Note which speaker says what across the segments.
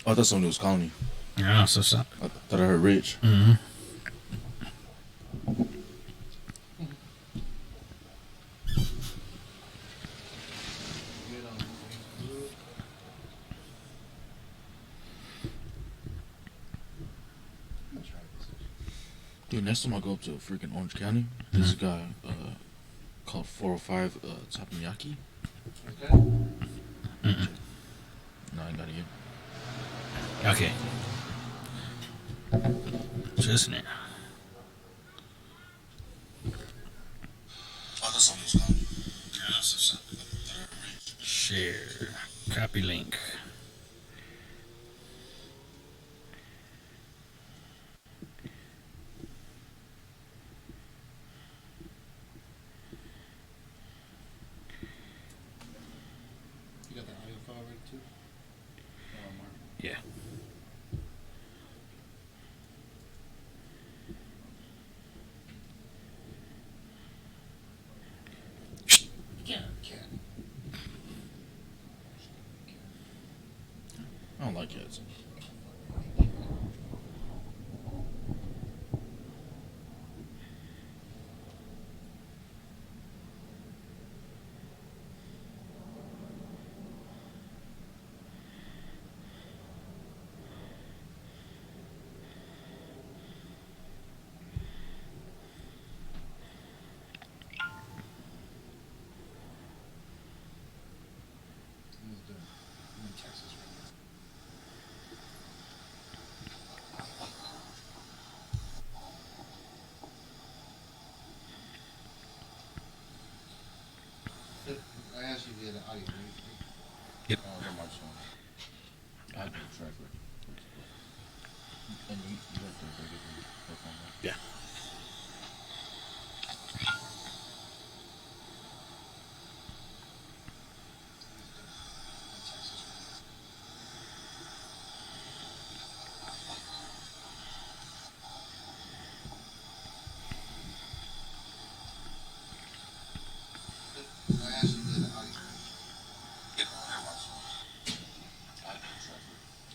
Speaker 1: Oh, I thought somebody was calling you.
Speaker 2: Yeah, so.
Speaker 1: I thought I heard Rich.
Speaker 2: Mm-hmm.
Speaker 1: Dude, next time I go up to freaking Orange County, there's a guy called 405 Tapanaki.
Speaker 3: Okay.
Speaker 1: No, I got it yet.
Speaker 2: Okay. Just now.
Speaker 1: Oh, that's somebody was calling you. Yeah, so I heard Rich.
Speaker 2: Share. Copy link.
Speaker 3: You got the audio file ready too?
Speaker 2: Yeah.
Speaker 3: Can't.
Speaker 1: I don't like cats.
Speaker 3: I'm in Texas right now. I asked you the audio, right?
Speaker 2: Yep.
Speaker 1: Oh, never mind. I have to try for it. And you have to get the headphone, right?
Speaker 2: Yeah.
Speaker 3: I asked you the audio, right?
Speaker 1: Yeah, never mind. I have to try for it.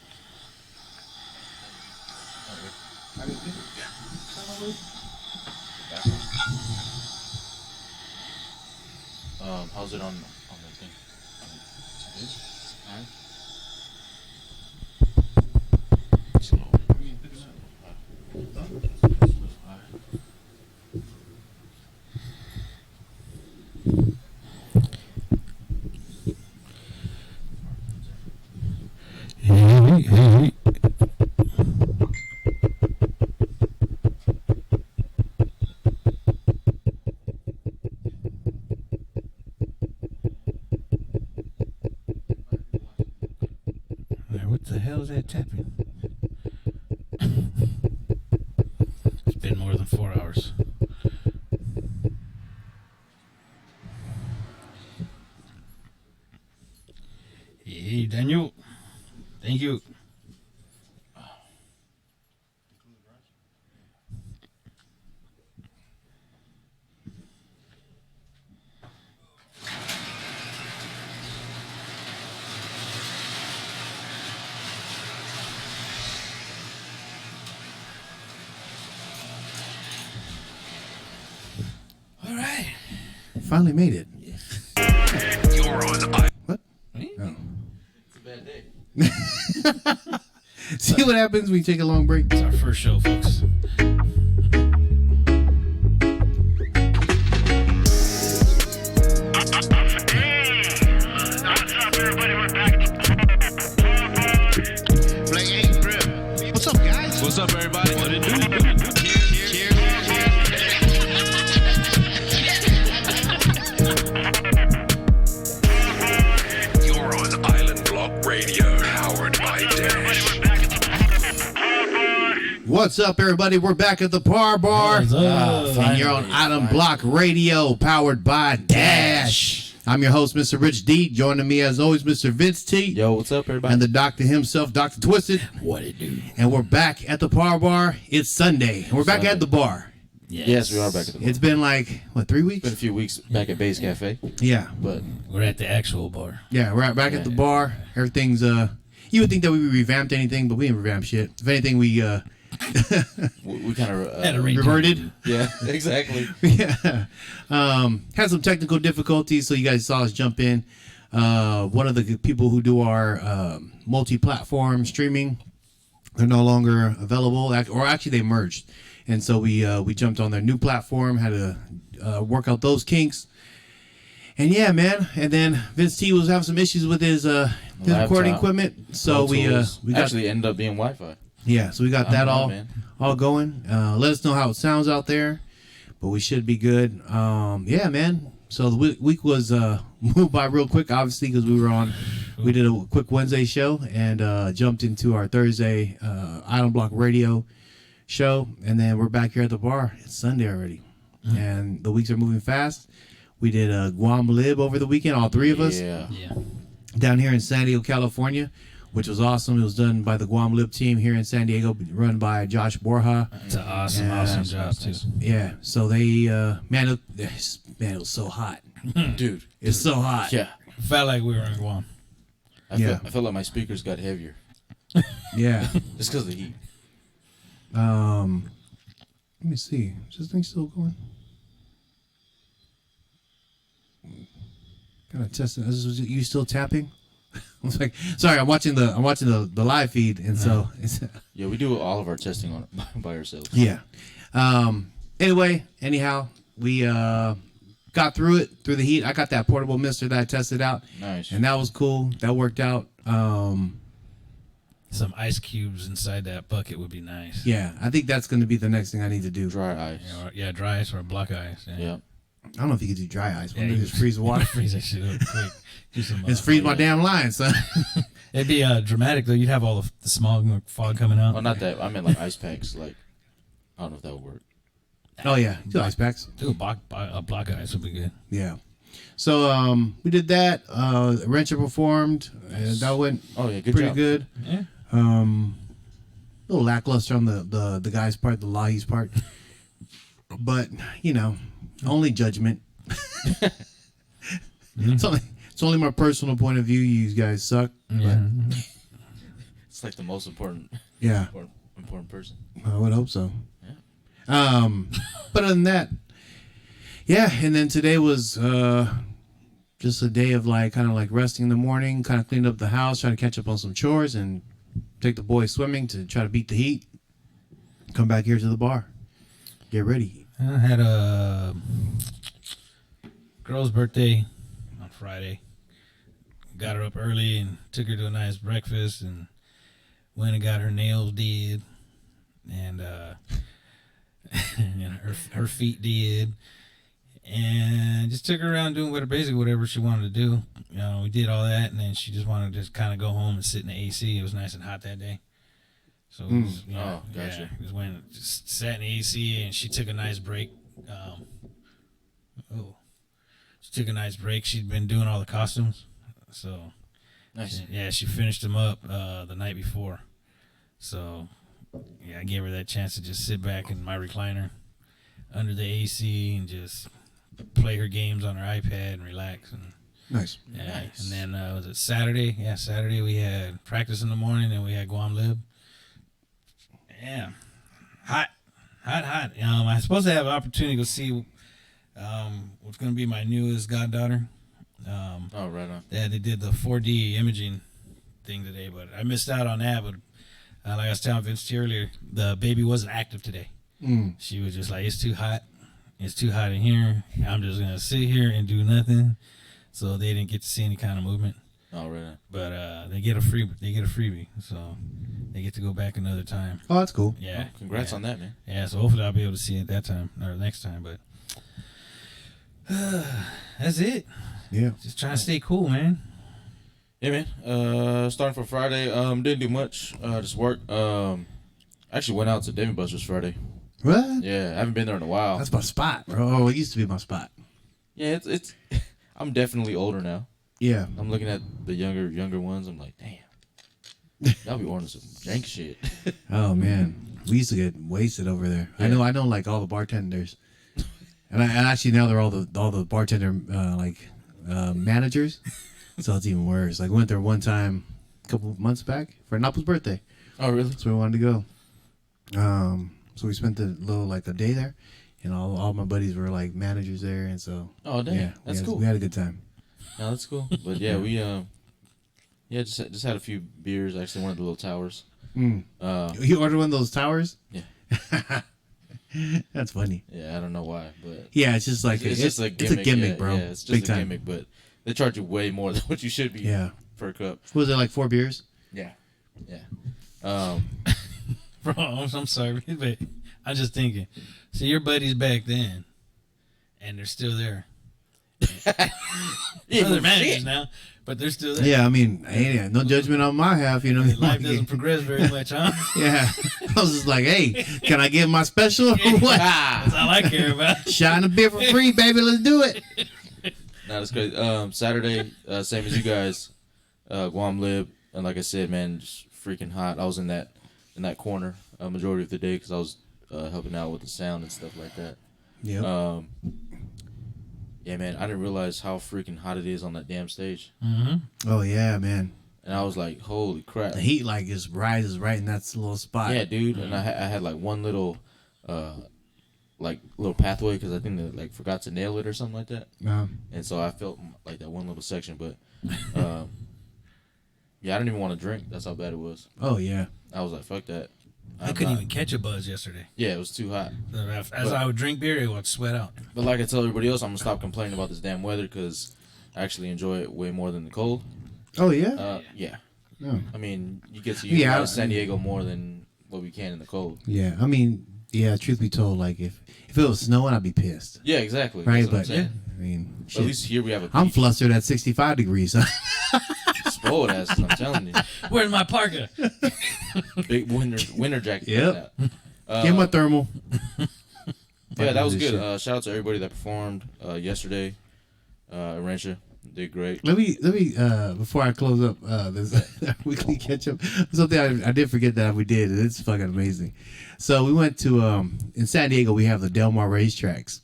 Speaker 3: I didn't think it.
Speaker 1: Yeah.
Speaker 3: Probably.
Speaker 1: How's it on the thing?
Speaker 3: This? Alright.
Speaker 1: Slow.
Speaker 3: I mean, pick it up.
Speaker 2: Hey. What the hell is that tapping? It's been more than 4 hours. Hey, Daniel. Thank you. All right.
Speaker 3: Finally made it.
Speaker 4: You're on.
Speaker 3: What?
Speaker 2: Oh.
Speaker 1: It's a bad day.
Speaker 3: See what happens when you take a long break?
Speaker 2: It's our first show, folks.
Speaker 3: What's up, guys?
Speaker 4: What's up, everybody? What it do? Cheers. You're on Island Block Radio, powered by Dash.
Speaker 3: What's up, everybody? We're back at the ParBar.
Speaker 2: What's up?
Speaker 3: And you're on Island Block Radio, powered by Dash. I'm your host, Mr. Rich D. Joining me, as always, Mr. Vince T.
Speaker 1: Yo, what's up, everybody?
Speaker 3: And the doctor himself, Dr. Twisted.
Speaker 2: What it do?
Speaker 3: And we're back at the ParBar. It's Sunday. And we're back at the bar.
Speaker 1: Yes, we are back at the bar.
Speaker 3: It's been like, what, 3 weeks?
Speaker 1: Been a few weeks back at Bay's Cafe,
Speaker 3: Yeah.
Speaker 1: but
Speaker 2: We're at the actual bar.
Speaker 3: Yeah, we're back at the bar. Everything's You would think that we revamped anything, but we didn't revamp shit. If anything, we
Speaker 1: We kind of
Speaker 2: Had a ring.
Speaker 3: reverted.
Speaker 1: yeah, exactly.
Speaker 3: Yeah. Had some technical difficulties, so you guys saw us jump in. One of the people who do our multi-platform streaming, they're no longer available, or actually they merged, and so we jumped on their new platform, had to work out those kinks. And yeah, man. And then Vince T was having some issues with his recording equipment, so we got
Speaker 1: actually ended up being Wi-Fi.
Speaker 3: yeah, so we got that
Speaker 1: man.
Speaker 3: all going. Let us know how it sounds out there, but we should be good. Yeah, man. So the week was moved by real quick, obviously, because we did a quick Wednesday show and jumped into our Thursday Island Block Radio show, and then we're back here at the bar. It's Sunday already, and the weeks are moving fast. We did a Guam Lib over the weekend, all three of us,
Speaker 1: Yeah.
Speaker 3: down here in San Diego, California, which was awesome. It was done by the Guam Lib team here in San Diego, run by Josh Borja.
Speaker 2: It's an awesome job too.
Speaker 3: Yeah, so they, man, it was so hot.
Speaker 1: Dude.
Speaker 3: It's so hot.
Speaker 1: Yeah.
Speaker 2: Felt like we were in Guam.
Speaker 3: Yeah.
Speaker 1: I felt like my speakers got heavier
Speaker 3: Yeah.
Speaker 1: just because of the heat.
Speaker 3: Let me see. Is this thing still going? Gotta test it. You still tapping? I was like, sorry, I'm watching the live feed, and so it's,
Speaker 1: Yeah, we do all of our testing on it by ourselves.
Speaker 3: yeah. Anyhow, we got through the heat. I got that portable mister that I tested out,
Speaker 1: Nice.
Speaker 3: and that was cool. That worked out.
Speaker 2: Some ice cubes inside that bucket would be nice.
Speaker 3: Yeah, I think that's going to be the next thing I need to do.
Speaker 1: Dry ice.
Speaker 2: Yeah, dry ice or block ice.
Speaker 1: Yeah.
Speaker 3: I don't know if you could do dry ice.
Speaker 2: Yeah,
Speaker 3: Wouldn't it
Speaker 2: you
Speaker 3: just freeze the water?
Speaker 2: Freeze that shit up quick. Do some,
Speaker 3: Just freeze my damn line, son.
Speaker 2: It'd be dramatic though. You'd have all the smog and fog coming out.
Speaker 1: Well, not that. I meant like ice packs. Like, I don't know if that would work.
Speaker 3: Oh yeah, do ice packs.
Speaker 2: Do a block ice would be good.
Speaker 3: Yeah. So we did that. Rancher performed. That went
Speaker 1: Oh yeah, good
Speaker 3: pretty
Speaker 1: job.
Speaker 3: good.
Speaker 2: Yeah.
Speaker 3: A little lackluster on the guy's part, the Lahi's part. But you know, only judgment. It's only my personal point of view. You guys suck.
Speaker 2: Yeah.
Speaker 1: It's like the most important
Speaker 3: Yeah,
Speaker 1: important person.
Speaker 3: I would hope so.
Speaker 1: Yeah.
Speaker 3: But other than that, yeah. And then today was just a day of kind of resting in the morning, kind of cleaned up the house, trying to catch up on some chores, and take the boys swimming to try to beat the heat. Come back here to the bar, get ready.
Speaker 2: I had a girl's birthday on Friday. Got her up early and took her to a nice breakfast and went and got her nails did and and her feet did and just took her around doing whatever she wanted to do. You know, we did all that and then she just wanted to just kind of go home and sit in the AC. It was nice and hot that day. So it was, you know,
Speaker 1: Oh, gotcha.
Speaker 2: yeah, just went, just sat in the AC and she took a nice break. She took a nice break. She'd been doing all the costumes, so
Speaker 1: Nice.
Speaker 2: yeah, she finished them up the night before. So yeah, I gave her that chance to just sit back in my recliner under the AC and just play her games on her iPad and relax and.
Speaker 3: Nice.
Speaker 2: Yeah,
Speaker 1: Nice.
Speaker 2: and then was it Saturday? Yeah, Saturday we had practice in the morning, and we had Guam Lib. Yeah, hot. I was supposed to have an opportunity to go see what's going to be my newest goddaughter.
Speaker 1: Oh, right on.
Speaker 2: Yeah, they did the 4D imaging thing today, but I missed out on that. But like I was telling Vince T earlier, the baby wasn't active today. She was just like, it's too hot. It's too hot in here. I'm just going to sit here and do nothing. So they didn't get to see any kind of movement.
Speaker 1: Oh, right on.
Speaker 2: But they get a freebie, so they get to go back another time.
Speaker 3: Oh, that's cool.
Speaker 2: Yeah.
Speaker 1: Oh, congrats on that, man.
Speaker 2: Yeah, so hopefully I'll be able to see it that time or next time. But that's it.
Speaker 3: Yeah.
Speaker 2: Just trying to stay cool, man.
Speaker 1: Yeah, man. Starting for Friday. Didn't do much. Just work. Actually went out to Dave & Buster's Friday.
Speaker 3: What?
Speaker 1: Yeah, I haven't been there in a while.
Speaker 3: That's my spot, bro. Oh, it used to be my spot.
Speaker 1: Yeah, it's. I'm definitely older now.
Speaker 3: Yeah.
Speaker 1: I'm looking at the younger ones. I'm like, damn, y'all be ordering some jank shit.
Speaker 3: Oh man, we used to get wasted over there.
Speaker 1: Yeah.
Speaker 3: I know, like all the bartenders, and actually now they're all the bartender managers. So it's even worse. Like went there one time, couple months back for Napo's birthday.
Speaker 1: Oh, really?
Speaker 3: So we wanted to go. So we spent a day there, and all my buddies were like managers there, and so.
Speaker 1: Oh, dang.
Speaker 3: Yeah,
Speaker 1: That's cool.
Speaker 3: We had a good time.
Speaker 1: No, that's cool. But yeah, we just had a few beers. Actually, one of the little towers.
Speaker 3: You ordered one of those towers?
Speaker 1: Yeah.
Speaker 3: That's funny.
Speaker 1: Yeah, I don't know why, but
Speaker 3: Yeah, it's just like
Speaker 1: it's just a gimmick.
Speaker 3: It's a gimmick,
Speaker 1: yeah,
Speaker 3: bro.
Speaker 1: Yeah, it's just
Speaker 3: Big
Speaker 1: a
Speaker 3: time.
Speaker 1: gimmick, but they charge you way more than what you should be.
Speaker 3: Yeah.
Speaker 1: Per cup.
Speaker 3: Was it like 4 beers?
Speaker 1: Yeah. Yeah.
Speaker 2: Bro, I'm sorry, but I'm just thinking. See, your buddies back then, and they're still there.
Speaker 1: Yeah,
Speaker 2: They're managers now, but they're still there.
Speaker 3: Yeah, I mean, hey, no judgment on my half, you know.
Speaker 2: Life doesn't progress very much, huh?
Speaker 3: Yeah. I was just like, hey, can I get my special or what?
Speaker 2: That's all I care about.
Speaker 3: Shot a beer for free, baby. Let's do it.
Speaker 1: No, that's crazy. Saturday, same as you guys, Guam lib, and like I said, man, just freaking hot. I was in that corner majority of the day because I was helping out with the sound and stuff like that.
Speaker 3: Yeah.
Speaker 1: Yeah, man, I didn't realize how freaking hot it is on that damn stage,
Speaker 3: Oh yeah, man.
Speaker 1: and I was like, holy crap.
Speaker 3: The heat like just rises right in that little spot.
Speaker 1: Yeah, dude, and I had like one little pathway because I think they like forgot to nail it or something like that. And so I felt like that one little section, but yeah, I didn't even want to drink. That's how bad it was.
Speaker 3: Oh yeah.
Speaker 1: I was like, fuck that.
Speaker 2: I couldn't even catch a buzz yesterday.
Speaker 1: Yeah, it was too hot.
Speaker 2: As I would drink beer, it would sweat out.
Speaker 1: But like I tell everybody else, I'm gonna stop complaining about this damn weather because I actually enjoy it way more than the cold.
Speaker 3: Oh yeah.
Speaker 1: Yeah.
Speaker 3: Oh.
Speaker 1: I mean, you get to use
Speaker 3: Yeah,
Speaker 1: out of San Diego more than what we can in the cold.
Speaker 3: Yeah. I mean, yeah. Truth be told, like if it was snowing, I'd be pissed.
Speaker 1: Yeah, exactly.
Speaker 3: Right,
Speaker 1: That's what I'm
Speaker 3: but
Speaker 1: saying.
Speaker 3: I mean,
Speaker 1: But
Speaker 3: shit.
Speaker 1: at least here we have a
Speaker 3: I'm
Speaker 1: beach.
Speaker 3: flustered at 65 degrees.
Speaker 1: Spoiled asses, I'm telling you.
Speaker 2: Where's my parka?
Speaker 1: Big winter jacket.
Speaker 3: Yep.
Speaker 1: Like that.
Speaker 3: Get my thermal.
Speaker 1: Yeah, that was
Speaker 3: This
Speaker 1: good.
Speaker 3: shit.
Speaker 1: Shout out to everybody that performed yesterday. Rancha did great.
Speaker 3: Let me before I close up this weekly catch up, something I did forget that we did, and it's fucking amazing. So we went to in San Diego we have the Del Mar racetracks.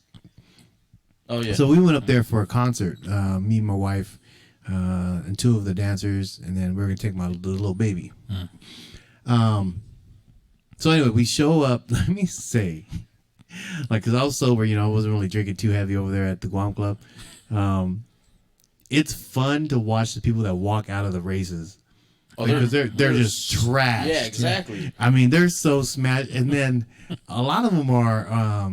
Speaker 1: Oh yeah.
Speaker 3: So we went up there for a concert, me and my wife, and 2 of the dancers, and then we were gonna take my little baby. So anyway, we show up. Let me say, like, cause I was sober, you know, I wasn't really drinking too heavy over there at the Guam Club. It's fun to watch the people that walk out of the races.
Speaker 1: Oh,
Speaker 3: Because they're just trashed.
Speaker 1: Yeah, exactly.
Speaker 3: I mean, they're so smashed, and then a lot of them are,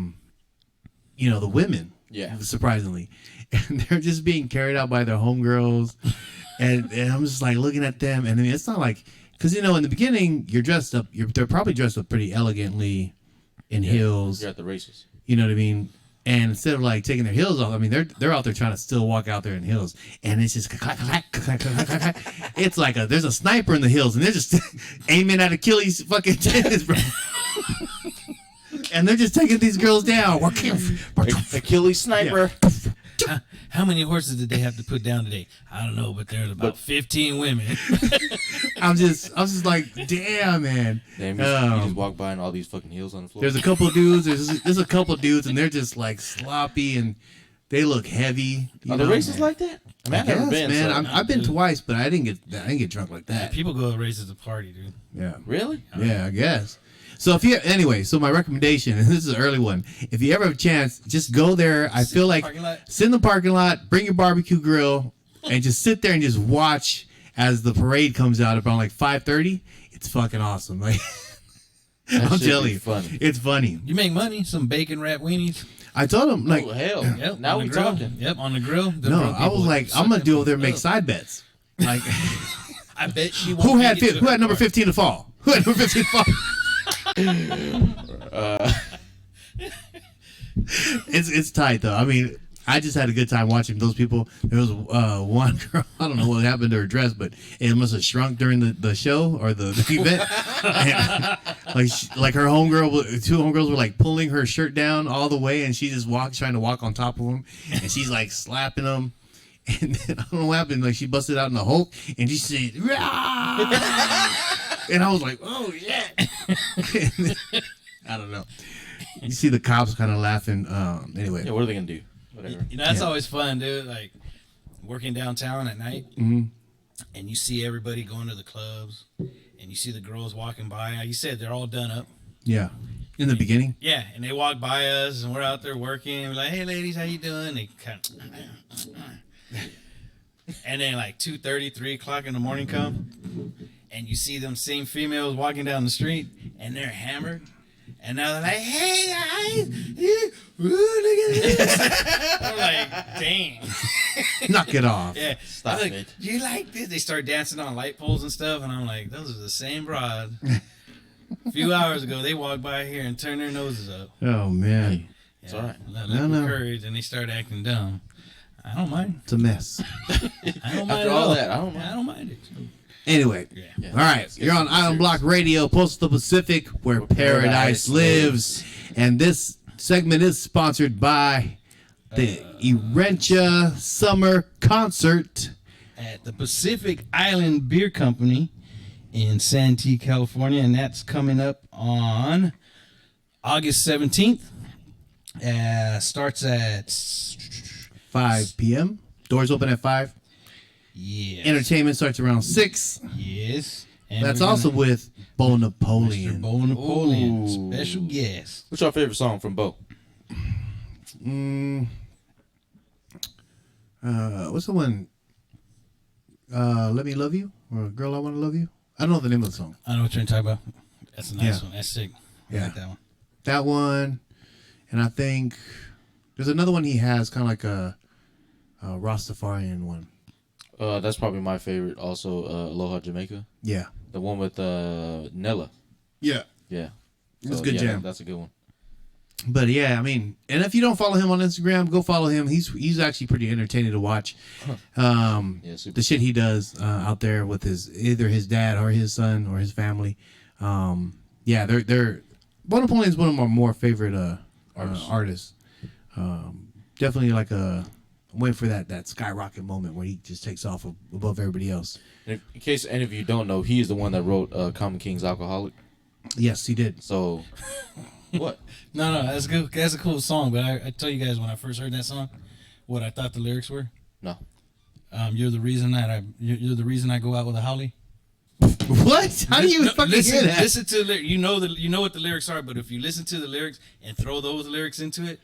Speaker 3: you know, the women.
Speaker 1: Yeah.
Speaker 3: Surprisingly, and they're just being carried out by their homegirls, and I'm just like looking at them, and I mean, it's not like because you know in the beginning you're dressed up, they're probably dressed up pretty elegantly in heels.
Speaker 1: You're at the races.
Speaker 3: You know what I mean? And instead of like taking their heels off, I mean they're out there trying to still walk out there in heels, and it's just clack, clack, clack, clack, clack, clack. It's like there's a sniper in the heels, and they're just aiming at Achilles' fucking tennis, bro. And they're just taking these girls down.
Speaker 1: Achilles sniper.
Speaker 2: How many horses did they have to put down today? I don't know, but there's about 15 women.
Speaker 3: I was just like, damn, man.
Speaker 1: Damn, you just walk by and all these fucking heels on the floor.
Speaker 3: There's a couple dudes. There's a couple dudes, and they're just like sloppy, and they look heavy.
Speaker 1: Are the races like that? I mean, I've never been.
Speaker 3: man.
Speaker 1: So.
Speaker 3: I've been twice, but I didn't get drunk like that.
Speaker 2: People go to races to party, dude.
Speaker 3: Yeah,
Speaker 1: Really?
Speaker 3: yeah, I guess. So so my recommendation, and this is an early one. If you ever have a chance, just go there. I feel like sit in the parking lot, bring your barbecue grill, and just sit there and just watch as the parade comes out around like 5:30. It's fucking awesome. Like I'm telling you,
Speaker 1: funny.
Speaker 3: it's funny.
Speaker 2: You make money, some bacon wrapped weenies.
Speaker 3: I told him like,
Speaker 1: Oh hell!
Speaker 2: Yep,
Speaker 1: Now
Speaker 2: on
Speaker 1: we
Speaker 2: the grill.
Speaker 1: talking.
Speaker 2: Yep, on the grill. The
Speaker 3: no,
Speaker 2: drunk
Speaker 3: I was
Speaker 2: people
Speaker 3: like,
Speaker 2: suck
Speaker 3: I'm gonna
Speaker 2: them
Speaker 3: do over there and make
Speaker 2: up.
Speaker 3: side bets. Like,
Speaker 2: I bet she won't
Speaker 3: who had
Speaker 2: make it to the
Speaker 3: number
Speaker 2: party.
Speaker 3: 15 to fall? Who had number 15 to fall? It's tight though. I mean, I just had a good time watching those people. There was one girl. I don't know what happened to her dress, but it must have shrunk during the show or the event. And, like her homegirl, 2 homegirls were like pulling her shirt down all the way, and she just trying to walk on top of them, and she's like slapping them. And then I don't know what happened. Like she busted out in the Hulk, and she said, "Rah!" And I was like, "Oh yeah." I don't know. You see the cops kind of laughing. Anyway.
Speaker 1: Yeah, what are they gonna do? Whatever.
Speaker 2: You know, that's
Speaker 3: Yeah.
Speaker 2: always fun, dude. Like working downtown at night.
Speaker 3: Mhm.
Speaker 2: and you see everybody going to the clubs, and you see the girls walking by. Like you said, they're all done up.
Speaker 3: Yeah. In the beginning.
Speaker 2: Yeah, and they walk by us, and we're out there working. We're like, "Hey, ladies, how you doing?" They kind of, and then like 2:30, 3 o'clock in the morning come, and you see them same females walking down the street, and they're hammered. And now they're like, "Hey guys, look at this." I'm like, "Dang."
Speaker 3: Knock it off.
Speaker 2: Yeah.
Speaker 1: Stop
Speaker 2: like,
Speaker 1: it.
Speaker 2: "Do you like this?" They start dancing on light poles and stuff. And I'm like, those are the same broad. A few hours ago, they walked by here and turned their noses up.
Speaker 3: Oh, man.
Speaker 1: It's all right.
Speaker 2: Let
Speaker 3: No,
Speaker 2: them
Speaker 3: no.
Speaker 2: courage, and they start acting dumb. I don't mind.
Speaker 3: It's a mess.
Speaker 2: I don't mind
Speaker 1: After
Speaker 2: at
Speaker 1: all
Speaker 2: all.
Speaker 1: that, I don't mind.
Speaker 2: I don't mind it.
Speaker 3: Anyway.
Speaker 2: Yeah.
Speaker 3: All right.
Speaker 1: Let's get
Speaker 3: You're on
Speaker 1: some
Speaker 3: Island
Speaker 1: serious.
Speaker 3: Block Radio, Postal Pacific, where paradise lives. And this segment is sponsored by the Erentia Summer Concert.
Speaker 2: At the Pacific Island Beer Company in Santee, California, and that's coming up on August 17th. Starts at
Speaker 3: 5 p.m. Doors open at 5.
Speaker 2: yes,
Speaker 3: Entertainment starts around 6.
Speaker 2: yes. And
Speaker 3: That's
Speaker 2: we're
Speaker 3: also
Speaker 2: gonna-
Speaker 3: with Bo
Speaker 2: Mr.
Speaker 3: Napoleon.
Speaker 2: Bo Napoleon,
Speaker 1: Ooh.
Speaker 2: special guest.
Speaker 1: What's your favorite song from Bo?
Speaker 3: What's the one? Let Me Love You? Or Girl, I Want to Love You? I don't know the name of the song.
Speaker 2: I know what you're talking about. That's a nice
Speaker 3: Yeah.
Speaker 2: one. That's sick. I
Speaker 3: Yeah.
Speaker 2: like that one.
Speaker 3: That one. And I think there's another one he has, kind of like a Rastafarian one.
Speaker 1: That's probably my favorite. Also, Aloha Jamaica,
Speaker 3: Yeah.
Speaker 1: the one with Nella.
Speaker 3: Yeah.
Speaker 1: Yeah,
Speaker 3: It's a good jam.
Speaker 1: That's a good one.
Speaker 3: But yeah, I mean, and if you don't follow him on Instagram, go follow him. He's actually pretty entertaining to watch.
Speaker 1: Yeah, super.
Speaker 3: The shit he does out there with either his dad or his son or his family. Yeah, they're Bo Napoleon is one of my more favorite artists. Definitely like I'm waiting for that skyrocket moment where he just takes off above everybody else.
Speaker 1: And in case any of you don't know, he is the one that wrote Common King's Alcoholic.
Speaker 3: Yes, he did.
Speaker 1: So, what?
Speaker 2: No, that's good. That's a cool song. But I tell you guys, when I first heard that song, what I thought the lyrics were.
Speaker 1: No.
Speaker 2: You're the reason you're the reason I go out with a holly.
Speaker 3: What? How do you fucking
Speaker 2: listen,
Speaker 3: hear that?
Speaker 2: Listen to you know what the lyrics are, but if you listen to the lyrics and throw those lyrics into it,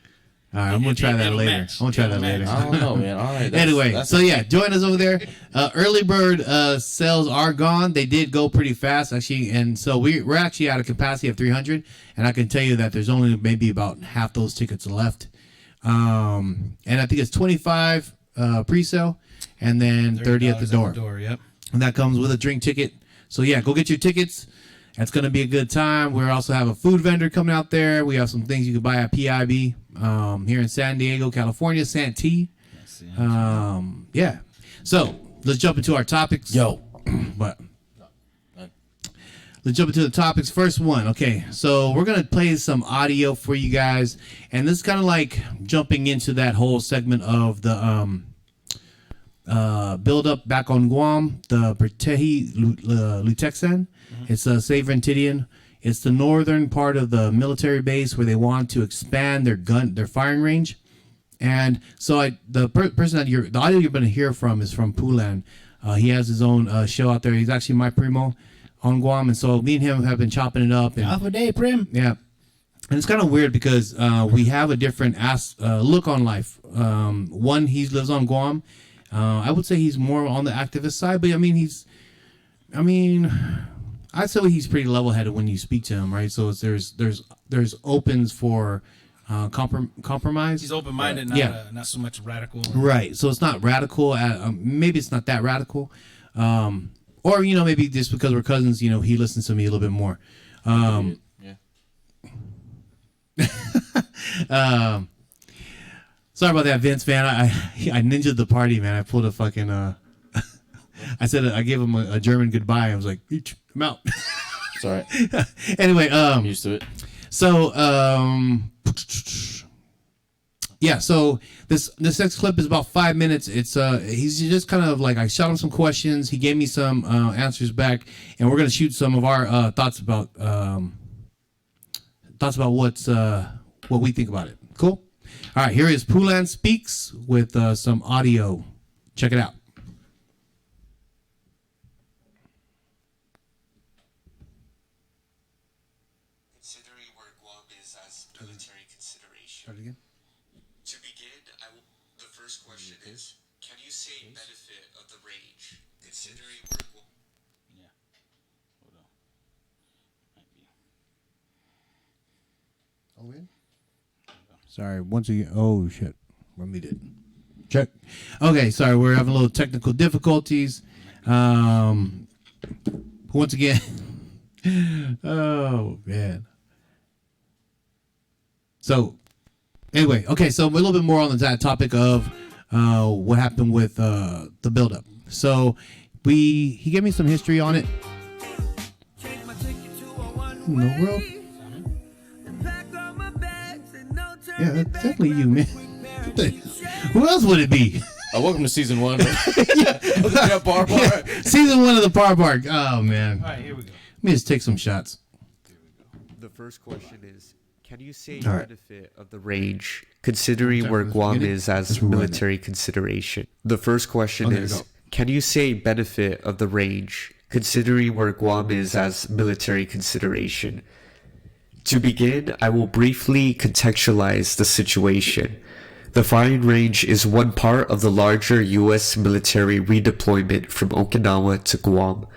Speaker 3: All right, I'm gonna try that
Speaker 2: it'll
Speaker 3: later.
Speaker 2: match.
Speaker 3: I'm gonna try
Speaker 2: It'll
Speaker 3: that later.
Speaker 2: match.
Speaker 1: I don't know, man. All right.
Speaker 3: Anyway, so yeah, join us over there. Early bird sales are gone. They did go pretty fast, actually, and so we're actually at a capacity of 300. And I can tell you that there's only maybe about half those tickets left. And I think it's 25 pre-sale, and then 30 at the door.
Speaker 2: Yep.
Speaker 3: And that comes with a drink ticket. So yeah, go get your tickets. That's gonna be a good time. We also have a food vendor coming out there. We have some things you can buy at PIB here in San Diego, California, Santee. Yeah. So let's jump into our topics.
Speaker 1: Yo.
Speaker 3: But let's jump into the topics. First one. Okay, so we're gonna play some audio for you guys, and this is kind of like jumping into that whole segment of the build up back on Guam, the Bertehi Litekyan. It's a Saverentidian. It's the northern part of the military base where they want to expand their firing range. And so the audio you're going to hear from is from Pulan. He has his own show out there. He's actually my primo on Guam, and so me and him have been chopping it up. And
Speaker 2: Half a day, Prim.
Speaker 3: yeah. And it's kind of weird because we have a different look on life. One, he lives on Guam. I would say he's more on the activist side, but I'd say he's pretty level-headed when you speak to him, right? So there's opens for compromise.
Speaker 2: He's open-minded, not so much radical.
Speaker 3: Right. So it's not radical. Maybe it's not that radical. Or, maybe just because we're cousins, he listens to me a little bit more.
Speaker 1: Yeah.
Speaker 3: Sorry about that, Vince, man. I ninja'd the party, man. I pulled a fucking... I gave him a German goodbye. I was like, I'm out.
Speaker 1: It's all right.
Speaker 3: Anyway,
Speaker 1: I'm used to it.
Speaker 3: so, yeah, so this next clip is about 5 minutes. It's he's just kind of like, I shot him some questions. He gave me some answers back, and we're gonna shoot some of our thoughts about what we think about it. Cool. All right, here is Pulan Speaks with some audio. Check it out.
Speaker 5: military consideration.
Speaker 3: Start again.
Speaker 5: To begin, the first question is, can you say benefit of the range, considering we're...
Speaker 2: Yeah. Hold on. Might be.
Speaker 3: Oh, in? Sorry, once again. Oh, shit. Let me did. Check. Okay, sorry, we're having a little technical difficulties. Once again. Oh, man. So, anyway, okay, so a little bit more on that topic of what happened with the buildup. So, he gave me some history on it. In the world. Yeah, that's definitely you, man. Who else would it be?
Speaker 1: Welcome to season 1 of the ParBar.
Speaker 3: Yeah, season 1 of the ParBar. Oh, man.
Speaker 2: All right, here we go.
Speaker 3: Let me just take some shots.
Speaker 5: The first question is, can you say
Speaker 3: All right.
Speaker 5: benefit of the range, considering where Guam is as military consideration? The first question
Speaker 3: there you
Speaker 5: is,
Speaker 3: go.
Speaker 5: can you say benefit of the range, considering where Guam is as military consideration? To begin, I will briefly contextualize the situation. The firing range is one part of the larger U.S. military redeployment from Okinawa to Guam.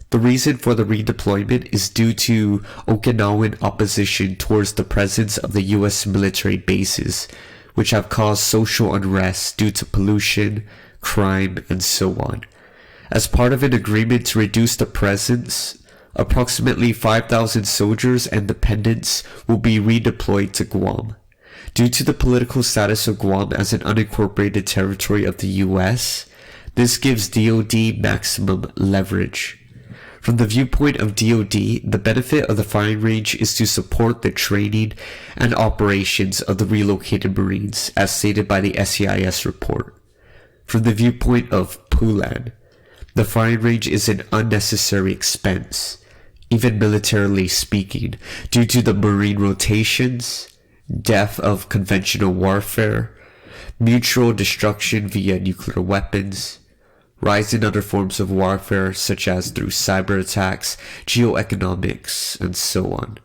Speaker 5: The reason for the redeployment is due to Okinawan opposition towards the presence of the U.S. military bases, which have caused social unrest due to pollution, crime, and so on. As part of an agreement to reduce the presence, approximately 5,000 soldiers and dependents will be redeployed to Guam. Due to the political status of Guam as an unincorporated territory of the U.S., this gives DoD maximum leverage. From the viewpoint of DoD, the benefit of the firing range is to support the training and operations of the relocated Marines, as stated by the SEIS report. From the viewpoint of Pulan, the firing range is an unnecessary expense, even militarily speaking, due to the Marine rotations, death of conventional warfare, mutual destruction via nuclear weapons, rise in other forms of warfare such as through cyber attacks, geoeconomics, and so on.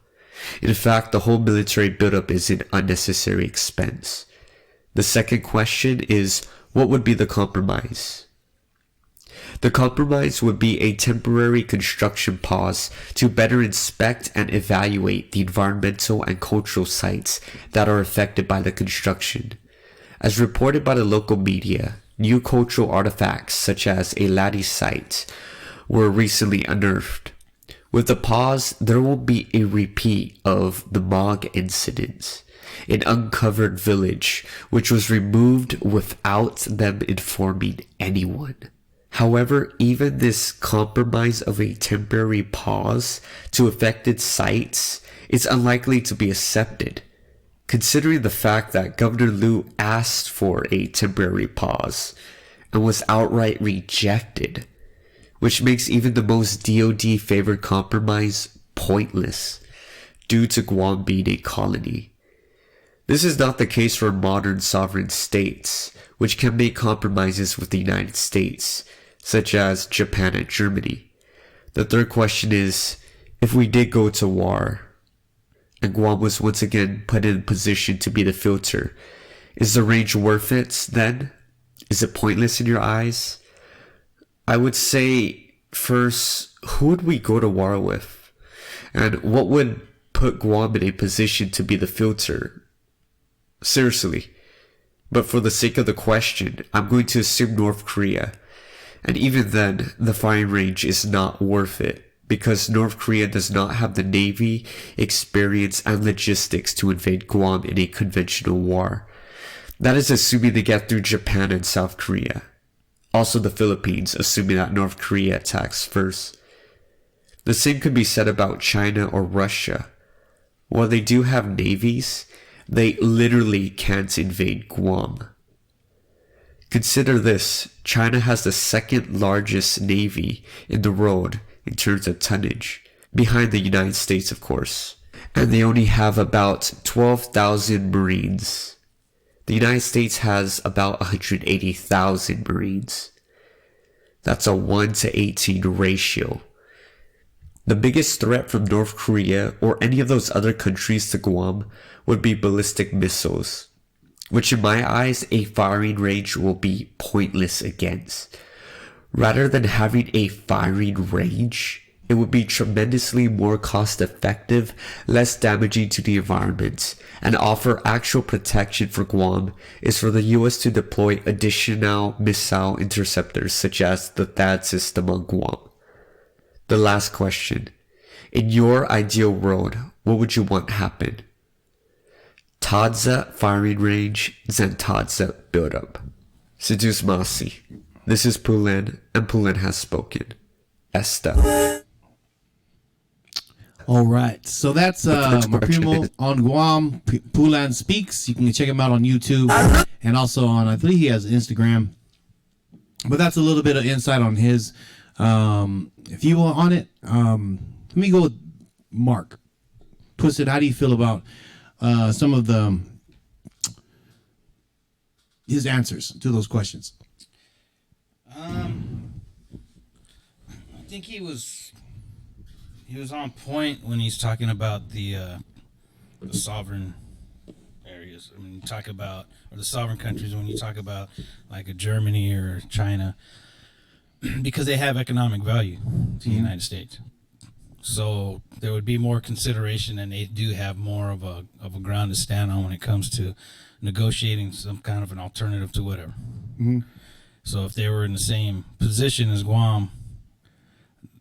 Speaker 5: In fact, the whole military buildup is an unnecessary expense. The second question is, what would be the compromise? The compromise would be a temporary construction pause to better inspect and evaluate the environmental and cultural sites that are affected by the construction. As reported by the local media, new cultural artifacts such as a Ladi site were recently unearthed. With the pause, there will be a repeat of the Mog incident, an uncovered village which was removed without them informing anyone. However, even this compromise of a temporary pause to affected sites is unlikely to be accepted, considering the fact that Governor Liu asked for a temporary pause and was outright rejected, which makes even the most DoD-favored compromise pointless due to Guam being a colony. This is not the case for modern sovereign states, which can make compromises with the United States, such as Japan and Germany. The third question is, if we did go to war, and Guam was once again put in position to be the filter, is the range worth it then? Is it pointless in your eyes? I would say, first, who would we go to war with? And what would put Guam in a position to be the filter? Seriously. But for the sake of the question, I'm going to assume North Korea. And even then, the firing range is not worth it, because North Korea does not have the navy, experience, and logistics to invade Guam in a conventional war. That is assuming they get through Japan and South Korea. Also the Philippines, assuming that North Korea attacks first. The same could be said about China or Russia. While they do have navies, they literally can't invade Guam. Consider this, China has the second largest navy in the world in terms of tonnage, behind the United States of course, and they only have about 12,000 Marines. The United States has about 180,000 Marines. That's a 1 to 18 ratio. The biggest threat from North Korea or any of those other countries to Guam would be ballistic missiles, which in my eyes a firing range will be pointless against. Rather than having a firing range, it would be tremendously more cost effective, less damaging to the environment, and offer actual protection for Guam is for the US to deploy additional missile interceptors such as the THAAD system on Guam. The last question. In your ideal world, what would you want happen? Tadza firing range, Zantadza buildup. Seduce Masi. This is Pulen, and Pulen has spoken. Esta.
Speaker 3: All right, so that's my primo on Guam. Pulan Speaks. You can check him out on YouTube and also on, I believe he has Instagram. But that's a little bit of insight on his view on it. Let me go with Mark. Twisted, how do you feel about some of his answers to those questions?
Speaker 2: I think he was on point when he's talking about the sovereign areas. I mean, you talk about, or the sovereign countries, when you talk about like a Germany or China, because they have economic value to the United States. So there would be more consideration, and they do have more of a ground to stand on when it comes to negotiating some kind of an alternative to whatever.
Speaker 3: Mm-hmm.
Speaker 2: So if they were in the same position as Guam,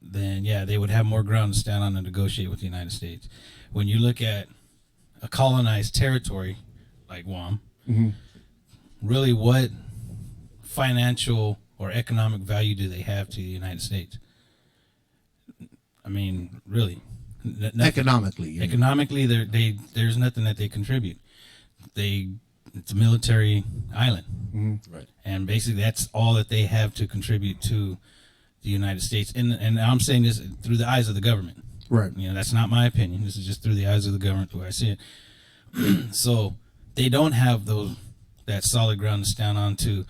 Speaker 2: then yeah, they would have more ground to stand on and negotiate with the United States. When you look at a colonized territory like Guam, really what financial or economic value do they have to the United States? I mean, really,
Speaker 3: Economically.
Speaker 2: Economically, there's nothing that they contribute. It's a military island,
Speaker 1: Right.
Speaker 2: and basically that's all that they have to contribute to the United States. And I'm saying this through the eyes of the government.
Speaker 3: Right.
Speaker 2: You know, that's not my opinion. This is just through the eyes of the government the way I see it. So they don't have that solid ground to stand on to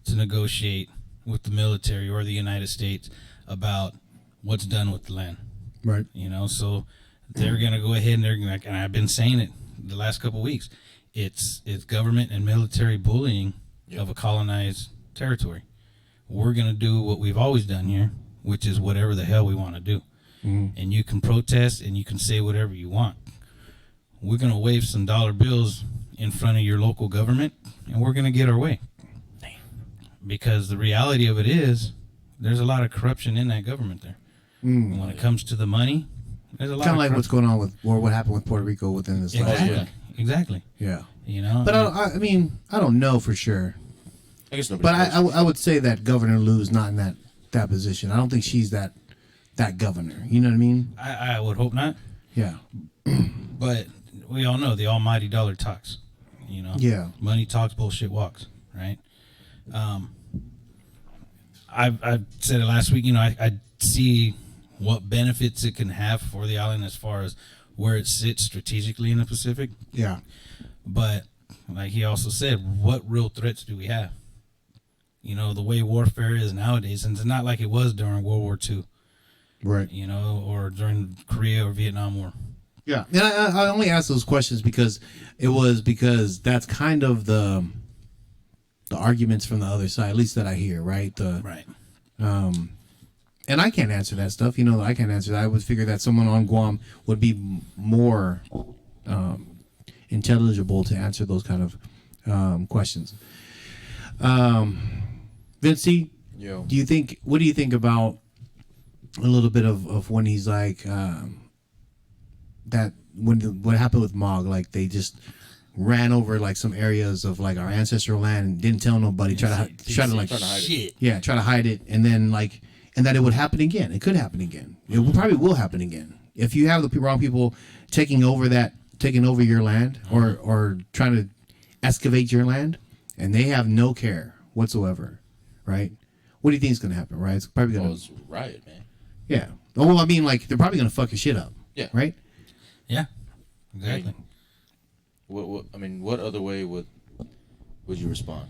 Speaker 2: negotiate with the military or the United States about what's done with the land.
Speaker 3: Right.
Speaker 2: You know, so they're gonna go ahead and and I've been saying it the last couple of weeks. It's government and military bullying of a colonized territory. We're gonna do what we've always done here, which is whatever the hell we want to do. And you can protest and you can say whatever you want. We're gonna wave some dollar bills in front of your local government, and we're gonna get our way. Because the reality of it is, there's a lot of corruption in that government there. And when it comes to the money, there's a lot
Speaker 3: Kind
Speaker 2: of
Speaker 3: of like what's going on with, or what happened with Puerto Rico within this last
Speaker 2: exactly,
Speaker 3: year.
Speaker 2: exactly.
Speaker 3: Yeah.
Speaker 2: You know,
Speaker 3: But I mean, I don't know for sure.
Speaker 1: I guess nobody
Speaker 3: But
Speaker 1: knows.
Speaker 3: I would say that Governor Lou's not in that position. I don't think she's that governor. You know what I mean?
Speaker 2: I would hope not.
Speaker 3: Yeah.
Speaker 2: But we all know the almighty dollar talks. You know,
Speaker 3: Yeah.
Speaker 2: money talks, bullshit walks, right? I said it last week. You know, I see what benefits it can have for the island as far as where it sits strategically in the Pacific.
Speaker 3: Yeah.
Speaker 2: But like he also said, what real threats do we have? You know, the way warfare is nowadays, and it's not like it was during World War II,
Speaker 3: Right.
Speaker 2: you know, or during Korea or Vietnam War.
Speaker 3: Yeah. And I only asked those questions because that's kind of the arguments from the other side, at least that I hear, right?
Speaker 2: Right.
Speaker 3: And I can't answer that stuff. You know, I can't answer that. I would figure that someone on Guam would be more intelligible to answer those kind of questions. Vincey,
Speaker 1: Yo.
Speaker 3: what do you think about a little bit of when he's like that what happened with Mog, like they just ran over like some areas of like our ancestral land and didn't tell nobody, try to hide
Speaker 2: Shit.
Speaker 3: it. Yeah, try to hide it, and then like, and that it would happen again. It could happen again. It probably will happen again if you have the wrong people taking over your land or trying to excavate your land, and they have no care whatsoever, right? What do you think is gonna happen? Right? It's probably gonna.
Speaker 1: Well, it's riot, man.
Speaker 3: Yeah. Oh, well, I mean, like they're probably gonna fuck your shit up.
Speaker 1: Yeah.
Speaker 3: Right.
Speaker 2: Yeah. Exactly.
Speaker 1: What other way would you respond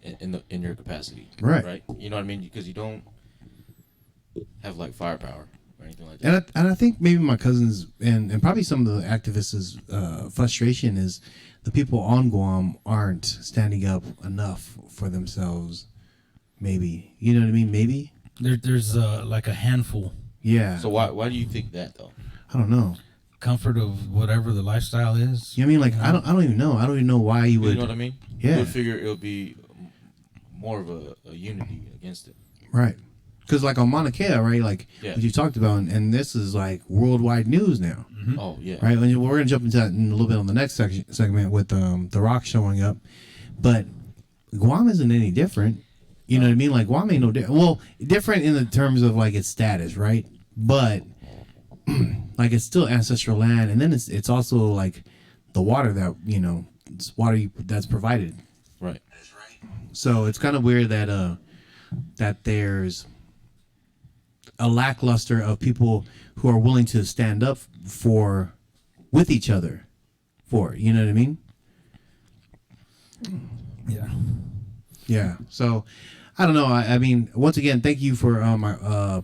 Speaker 1: in your capacity?
Speaker 3: Right.
Speaker 1: Right. You know what I mean? Because you don't have like firepower or anything like that.
Speaker 3: And I think maybe my cousins and probably some of the activists' frustration is the people on Guam aren't standing up enough for themselves. Maybe, you know what I mean? Maybe
Speaker 2: There's like a handful.
Speaker 3: yeah.
Speaker 1: So why do you think that though?
Speaker 3: I don't know.
Speaker 2: Comfort of whatever the lifestyle is.
Speaker 3: You know what I mean? Like I don't even know. I don't even know why you would.
Speaker 1: You know what I mean?
Speaker 3: Yeah.
Speaker 1: You would figure it would be more of a unity against it.
Speaker 3: Right. Because like on Mauna Kea, right? Like
Speaker 1: Yeah.
Speaker 3: what you talked about, and this is like worldwide news now,
Speaker 1: Oh yeah.
Speaker 3: right? And we're gonna jump into that in a little bit on the next segment with The Rock showing up, but Guam isn't any different. You know what I mean? Like Guam ain't no different. Well, different in the terms of like its status, right? But like it's still ancestral land, and then it's also like the water that it's water that's provided.
Speaker 1: Right.
Speaker 3: So it's kind of weird that that there's a lackluster of people who are willing to stand up with each other you know what I mean?
Speaker 2: Yeah.
Speaker 3: Yeah. So I don't know. I mean, once again, thank you for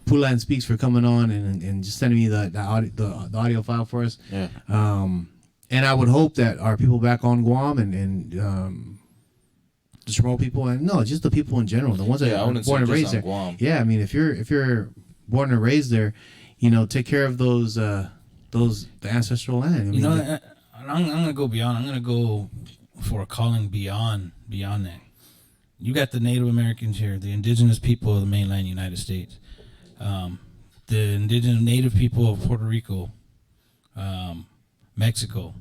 Speaker 3: Pulan Speaks for coming on and just sending me the audio file for us.
Speaker 1: Yeah.
Speaker 3: And I would hope that our people back on Guam and the Chamorro people and just the people in general, the ones that
Speaker 1: I
Speaker 3: are
Speaker 1: wouldn't
Speaker 3: born
Speaker 1: say
Speaker 3: and
Speaker 1: just
Speaker 3: raised
Speaker 1: on
Speaker 3: there.
Speaker 1: Guam.
Speaker 3: Yeah, I mean, if you're born and raised there, take care of those the ancestral land. I mean,
Speaker 2: I'm gonna go beyond. I'm gonna go for a calling beyond that. You got the Native Americans here, the indigenous people of the mainland United States, the indigenous native people of Puerto Rico, Mexico,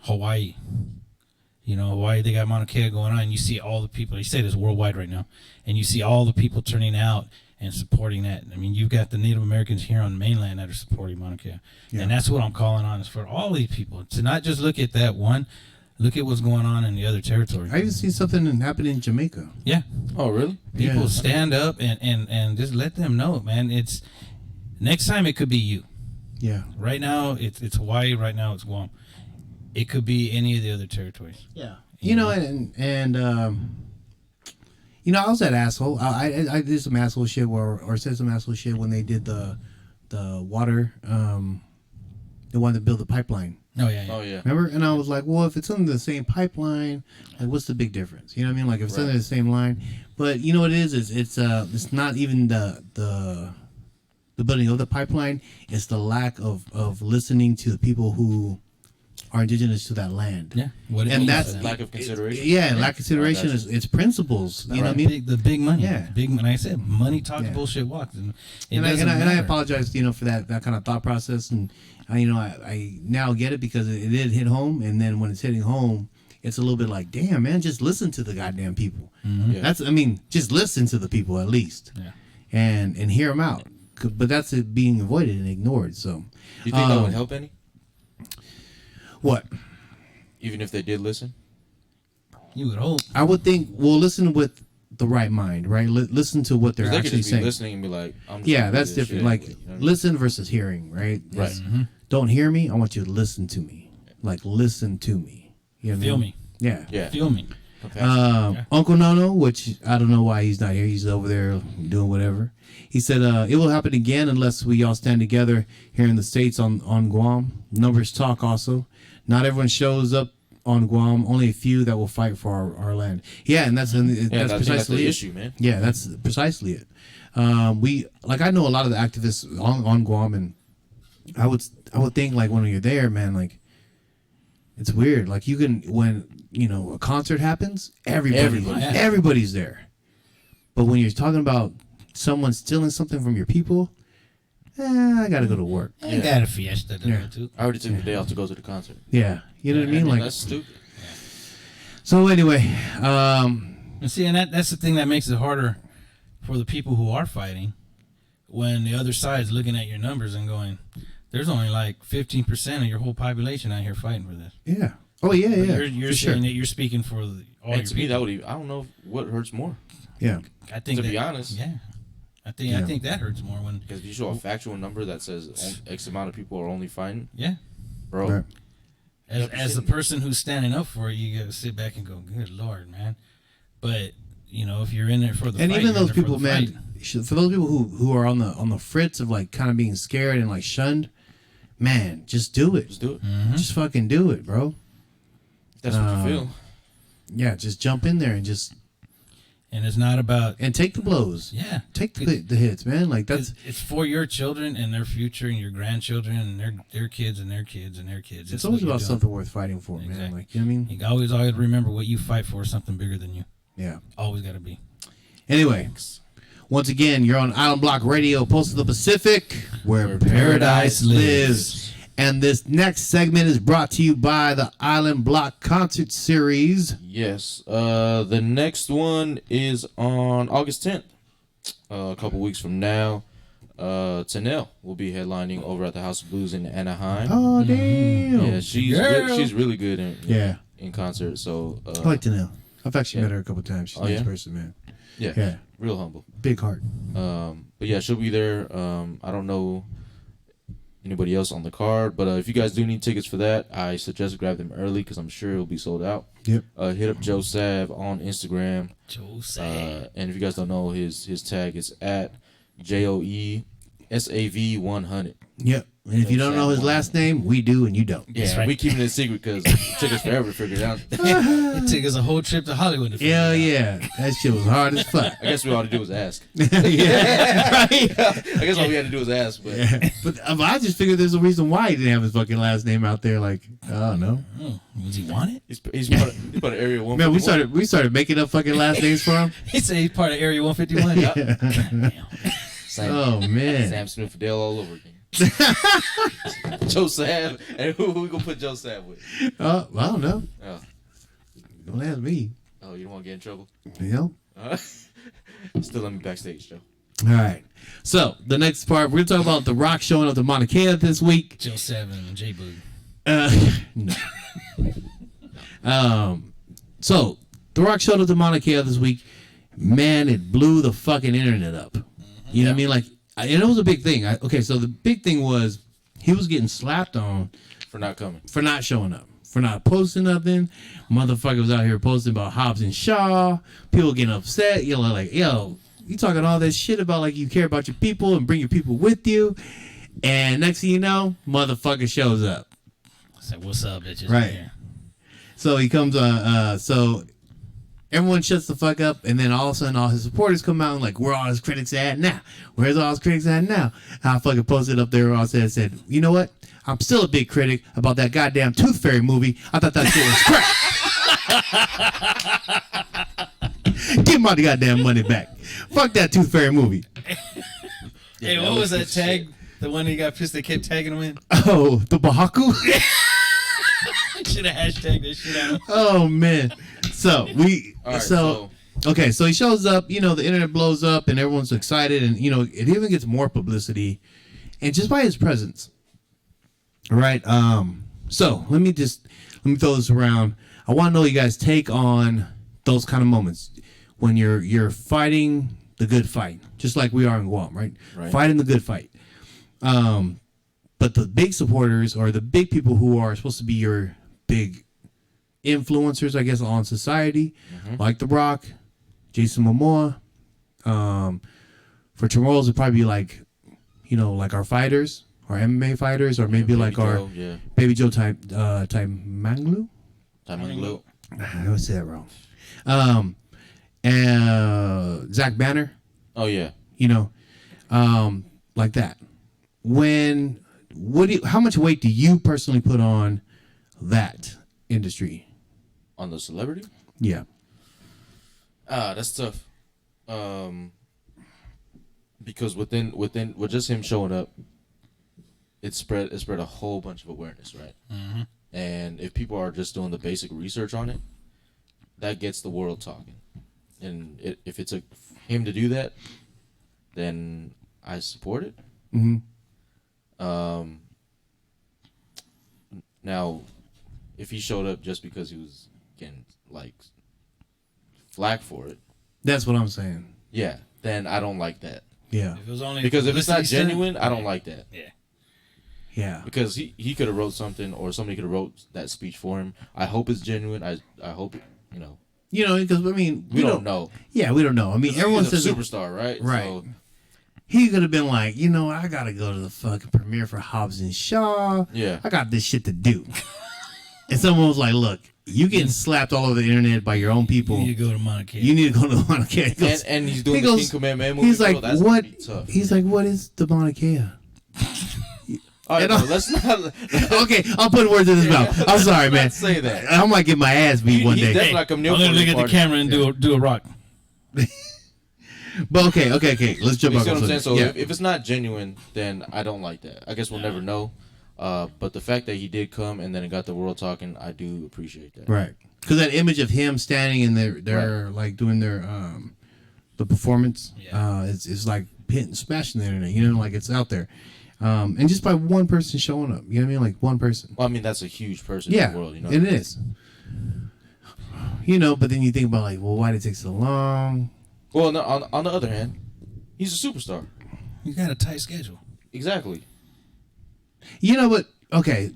Speaker 2: Hawaii. Hawaii, they got Mauna Kea going on, and you see all the people. They say it's worldwide right now, and you see all the people turning out and supporting that. I mean, you've got the Native Americans here on the mainland that are supporting Mauna Kea, and that's what I'm calling on is for all these people to not just look at that one. Look at what's going on in the other territories.
Speaker 3: I even see something happen in Jamaica.
Speaker 2: Yeah.
Speaker 1: Oh really?
Speaker 2: People stand up and just let them know, man. It's next time it could be you.
Speaker 3: Yeah.
Speaker 2: Right now it's Hawaii. Right now it's Guam. It could be any of the other territories.
Speaker 3: Yeah. And I was that asshole. I did some asshole shit or said some asshole shit when they did the water. They wanted to build the pipeline.
Speaker 2: Oh yeah.
Speaker 1: Oh yeah.
Speaker 3: Remember? And I was like, well, if it's under the same pipeline, like, what's the big difference? You know what I mean? Like, if it's under the same line. But you know what it is? It's not even the building of the pipeline. It's the lack of listening to the people who are indigenous to that land.
Speaker 2: Yeah.
Speaker 3: And that's
Speaker 1: lack of consideration.
Speaker 3: Lack of consideration is it's principles. You know what I mean?
Speaker 2: The big money.
Speaker 3: Yeah.
Speaker 2: Big money. Like I said, money talks, bullshit walks. And
Speaker 3: I apologize, for that kind of thought process. And I now get it because it did hit home. And then when it's hitting home, it's a little bit like, damn, man, just listen to the goddamn people.
Speaker 2: Mm-hmm.
Speaker 1: Yeah.
Speaker 3: Just listen to the people at least.
Speaker 2: Yeah.
Speaker 3: And hear them out. But that's it being avoided and ignored. So,
Speaker 1: You think that would help any?
Speaker 3: What?
Speaker 1: Even if they did listen?
Speaker 2: You would hope.
Speaker 3: I would think, well, listen with the right mind, right? Listen to what they're
Speaker 1: 'Cause they could
Speaker 3: actually
Speaker 1: just be
Speaker 3: saying.
Speaker 1: listening and be like, I'm just
Speaker 3: Yeah,
Speaker 1: gonna do
Speaker 3: that's
Speaker 1: this
Speaker 3: different.
Speaker 1: shit.
Speaker 3: Like,
Speaker 1: You know what I mean?
Speaker 3: listen versus hearing, right?
Speaker 1: Right.
Speaker 2: Mm-hmm.
Speaker 3: Don't hear me. I want you to listen to me. Like, listen to me. You know what I
Speaker 2: Feel
Speaker 3: mean?
Speaker 2: me.
Speaker 3: Yeah.
Speaker 1: Yeah.
Speaker 2: Feel me.
Speaker 1: Compassion.
Speaker 3: Uncle Nono, which I don't know why he's not here. He's over there doing whatever. He said, it will happen again unless we all stand together here in the States on Guam. Numbers talk also. Not everyone shows up on Guam. Only a few that will fight for our land. Yeah, and that's precisely
Speaker 1: the
Speaker 3: it.
Speaker 1: issue, man.
Speaker 3: Yeah, that's precisely it. I know a lot of the activists on Guam, and I would think like when you're there, man, like it's weird. Like you can when a concert happens, everybody's there. But when you're talking about someone stealing something from your people, I gotta go to work.
Speaker 2: I got a fiesta to go to.
Speaker 1: I already took the day off to go to the concert.
Speaker 3: Yeah, you know what I mean. Like
Speaker 1: that's stupid.
Speaker 3: so. Anyway,
Speaker 2: And see, and that's the thing that makes it harder for the people who are fighting when the other side's looking at your numbers and going, "There's only like 15% of your whole population out here fighting for this."
Speaker 3: yeah. Oh yeah,
Speaker 2: But
Speaker 3: yeah.
Speaker 2: You're
Speaker 3: for
Speaker 2: saying
Speaker 3: sure.
Speaker 2: that you're speaking for all
Speaker 1: And
Speaker 2: your
Speaker 1: to me,
Speaker 2: people.
Speaker 1: that would even, I don't know what hurts more.
Speaker 3: Yeah.
Speaker 2: I think
Speaker 1: to
Speaker 2: that,
Speaker 1: be honest.
Speaker 2: yeah. I think that hurts more when
Speaker 1: Because if you show a factual number that says X amount of people are only fighting,
Speaker 2: yeah.
Speaker 1: bro.
Speaker 3: Right.
Speaker 2: As the person who's standing up for it, you gotta sit back and go, "Good Lord, man!" But if you're in there for the
Speaker 3: And
Speaker 2: fight,
Speaker 3: even
Speaker 2: you're in
Speaker 3: those
Speaker 2: there for
Speaker 3: people,
Speaker 2: the
Speaker 3: man,
Speaker 2: fight.
Speaker 3: for those people who are on the fritz of like kind of being scared and like shunned, man, just do it.
Speaker 1: Just do it.
Speaker 3: Just fucking do it, bro.
Speaker 1: That's what you feel.
Speaker 3: Yeah, just jump in there and just
Speaker 2: And it's not about
Speaker 3: take the blows.
Speaker 2: yeah.
Speaker 3: Take the hits, man. Like that's
Speaker 2: It's for your children and their future and your grandchildren and their kids and their kids and their kids.
Speaker 3: it's always
Speaker 2: what you're
Speaker 3: about
Speaker 2: doing.
Speaker 3: something worth fighting for, man.
Speaker 2: Exactly.
Speaker 3: Like, you know what I mean?
Speaker 2: You always remember what you fight for is something bigger than you.
Speaker 3: Yeah.
Speaker 2: Always got to be.
Speaker 3: Anyway, once again, you're on Island Block Radio, Pulse of the Pacific, where paradise lives. And this next segment is brought to you by the Island Block Concert Series.
Speaker 1: Yes. The next one is on August 10th. A couple weeks from now. Tanel will be headlining over at the House of Blues in Anaheim.
Speaker 3: Oh, damn.
Speaker 1: Yeah, she's really good in concert. So
Speaker 3: I like to know. I've actually met her a couple times. She's a nice
Speaker 1: yeah?
Speaker 3: person, man.
Speaker 1: yeah, real humble.
Speaker 3: Big heart.
Speaker 1: But yeah, she'll be there. I don't know anybody else on the card, but if you guys do need tickets for that, I suggest grab them early because I'm sure it'll be sold out.
Speaker 3: Yep.
Speaker 1: Hit up Joe Sav on Instagram.
Speaker 2: Joe Sav.
Speaker 1: And if you guys don't know, his tag is at JOESAV100.
Speaker 3: Yep. And if you don't know his last name, we do, and you don't.
Speaker 1: Yeah,
Speaker 2: right.
Speaker 1: we keeping it a secret because it took us forever to figure it out.
Speaker 2: It took us a whole trip to Hollywood to figure
Speaker 3: Hell
Speaker 2: it out.
Speaker 3: yeah. That shit was hard as fuck.
Speaker 1: I guess we ought to do was ask.
Speaker 3: Yeah. Right?
Speaker 1: I guess all we had to do was ask, but
Speaker 3: Yeah. But I just figured there's a reason why he didn't have his fucking last name out there. Like, I don't know.
Speaker 2: Oh, does he want it?
Speaker 1: he's part of Area 151.
Speaker 3: Man, we started making up fucking last names for him.
Speaker 2: He said he's part of Area 151.
Speaker 1: Same.
Speaker 3: Oh man.
Speaker 1: Sam Smith Fidel all over again. Joe Sav. And who we gonna put Joe Sav with?
Speaker 3: I don't know.
Speaker 1: Oh,
Speaker 3: Don't ask me.
Speaker 1: oh, you don't want to get in trouble?
Speaker 3: You know?
Speaker 1: Still let me backstage, Joe.
Speaker 3: All right. So the next part, we're gonna talk about The Rock showing up to Mauna Kea this week.
Speaker 2: Joe 7 and J Boog.
Speaker 3: No. So The Rock showed up to Mauna Kea this week. Man, it blew the fucking internet up. You know what I mean? Like, and it was a big thing. Okay, so the big thing was he was getting slapped on
Speaker 1: For not coming.
Speaker 3: for not showing up, for not posting nothing. Motherfuckers out here posting about Hobbs and Shaw. People getting upset. You know, like, yo, you talking all this shit about like you care about your people and bring your people with you. And next thing you know, motherfucker shows up.
Speaker 2: I said, what's up, bitches?
Speaker 3: Right.
Speaker 2: Yeah.
Speaker 3: So he comes so everyone shuts the fuck up, and then all of a sudden all his supporters come out and like, where are all his critics at now? Where's all his critics at now? And I fucking posted up there, all said, you know what? I'm still a big critic about that goddamn Tooth Fairy movie. I thought that shit was crap. Give my goddamn money back. Fuck that Tooth Fairy movie.
Speaker 2: Hey,
Speaker 1: that
Speaker 2: what
Speaker 1: was
Speaker 2: was that
Speaker 1: good
Speaker 2: tag?
Speaker 1: shit.
Speaker 2: The one that got pissed, they kept tagging him in?
Speaker 3: Oh, the Bahaku?
Speaker 2: Should have hashtagged that shit out.
Speaker 3: Oh man. So we
Speaker 1: All right,
Speaker 3: okay, so he shows up, you know, the internet blows up and everyone's excited, and you know, it even gets more publicity and just by his presence. All right. So let me throw this around. I want to know you guys' take on those kind of moments when you're fighting the good fight, just like we are in Guam, right? Fighting the good fight. But the big supporters or the big people who are supposed to be your big influencers, I guess, on society, like The Rock, Jason Momoa. For tomorrow's, it'd probably be like, you know, like our fighters, our MMA fighters, or maybe like our Baby Joe type Manglu.
Speaker 1: Manglu.
Speaker 3: I always say that wrong. And Zach Banner.
Speaker 1: Oh yeah.
Speaker 3: You know, like that. How much weight do you personally put on that industry?
Speaker 1: On the celebrity?
Speaker 3: Yeah.
Speaker 1: That's tough. Because with just him showing up, it spread a whole bunch of awareness, right?
Speaker 2: Mm-hmm.
Speaker 1: And if people are just doing the basic research on it, that gets the world talking. And if it's him to do that, then I support it.
Speaker 3: Mm-hmm.
Speaker 1: Now, if he showed up just because he was getting like flack for it,
Speaker 3: That's what I'm saying.
Speaker 1: yeah, then I don't like that.
Speaker 3: Yeah.
Speaker 2: If it was only
Speaker 1: Because if it's not
Speaker 2: publicity stunt,
Speaker 1: genuine, I don't like that.
Speaker 2: Yeah.
Speaker 3: Yeah.
Speaker 1: Because he could have wrote something, or somebody could have wrote that speech for him. I hope it's genuine. I hope, you know,
Speaker 3: You know, because I mean,
Speaker 1: we don't know.
Speaker 3: Yeah, we don't know. I mean, everyone
Speaker 1: He's a
Speaker 3: says
Speaker 1: superstar, right?
Speaker 3: Right.
Speaker 1: So,
Speaker 3: he could have been like, you know, I gotta go to the fucking premiere for Hobbs and Shaw.
Speaker 1: Yeah.
Speaker 3: I got this shit to do. And someone was like, look, you getting slapped all over the internet by your own people.
Speaker 2: You need to go to Mauna Kea.
Speaker 3: You need to go to Mauna Kea.
Speaker 1: and he's doing the King Kamehameha movie.
Speaker 3: He's like,
Speaker 1: that's
Speaker 3: what?
Speaker 1: gonna be tough.
Speaker 3: He's like, what is the Mauna Kea?
Speaker 1: All right, bro, let's not.
Speaker 3: Okay, I'll put words in his mouth. I'm sorry, man.
Speaker 1: Let's say that.
Speaker 3: I might get my ass beat one day.
Speaker 1: Definitely like
Speaker 2: I'm gonna look at the camera and do a rock.
Speaker 3: But okay. Let's jump
Speaker 1: You
Speaker 3: off.
Speaker 1: see what I'm saying? So
Speaker 3: yeah.
Speaker 1: if it's not genuine, then I don't like that. I guess we'll never know. But the fact that he did come and then it got the world talking, I do appreciate that.
Speaker 3: Right. Because that image of him standing in their like doing their the performance is like hitting, smashing the internet. You know, like it's out there. And just by one person showing up, you know what I mean? Like one person.
Speaker 1: Well, I mean, that's a huge person
Speaker 3: Yeah,
Speaker 1: in the world, you know?
Speaker 3: it is. You know, but then you think about like, well, why did it take so long?
Speaker 1: Well, no, on the other hand, he's a superstar.
Speaker 2: You got a tight schedule.
Speaker 1: Exactly.
Speaker 3: You know what? Okay.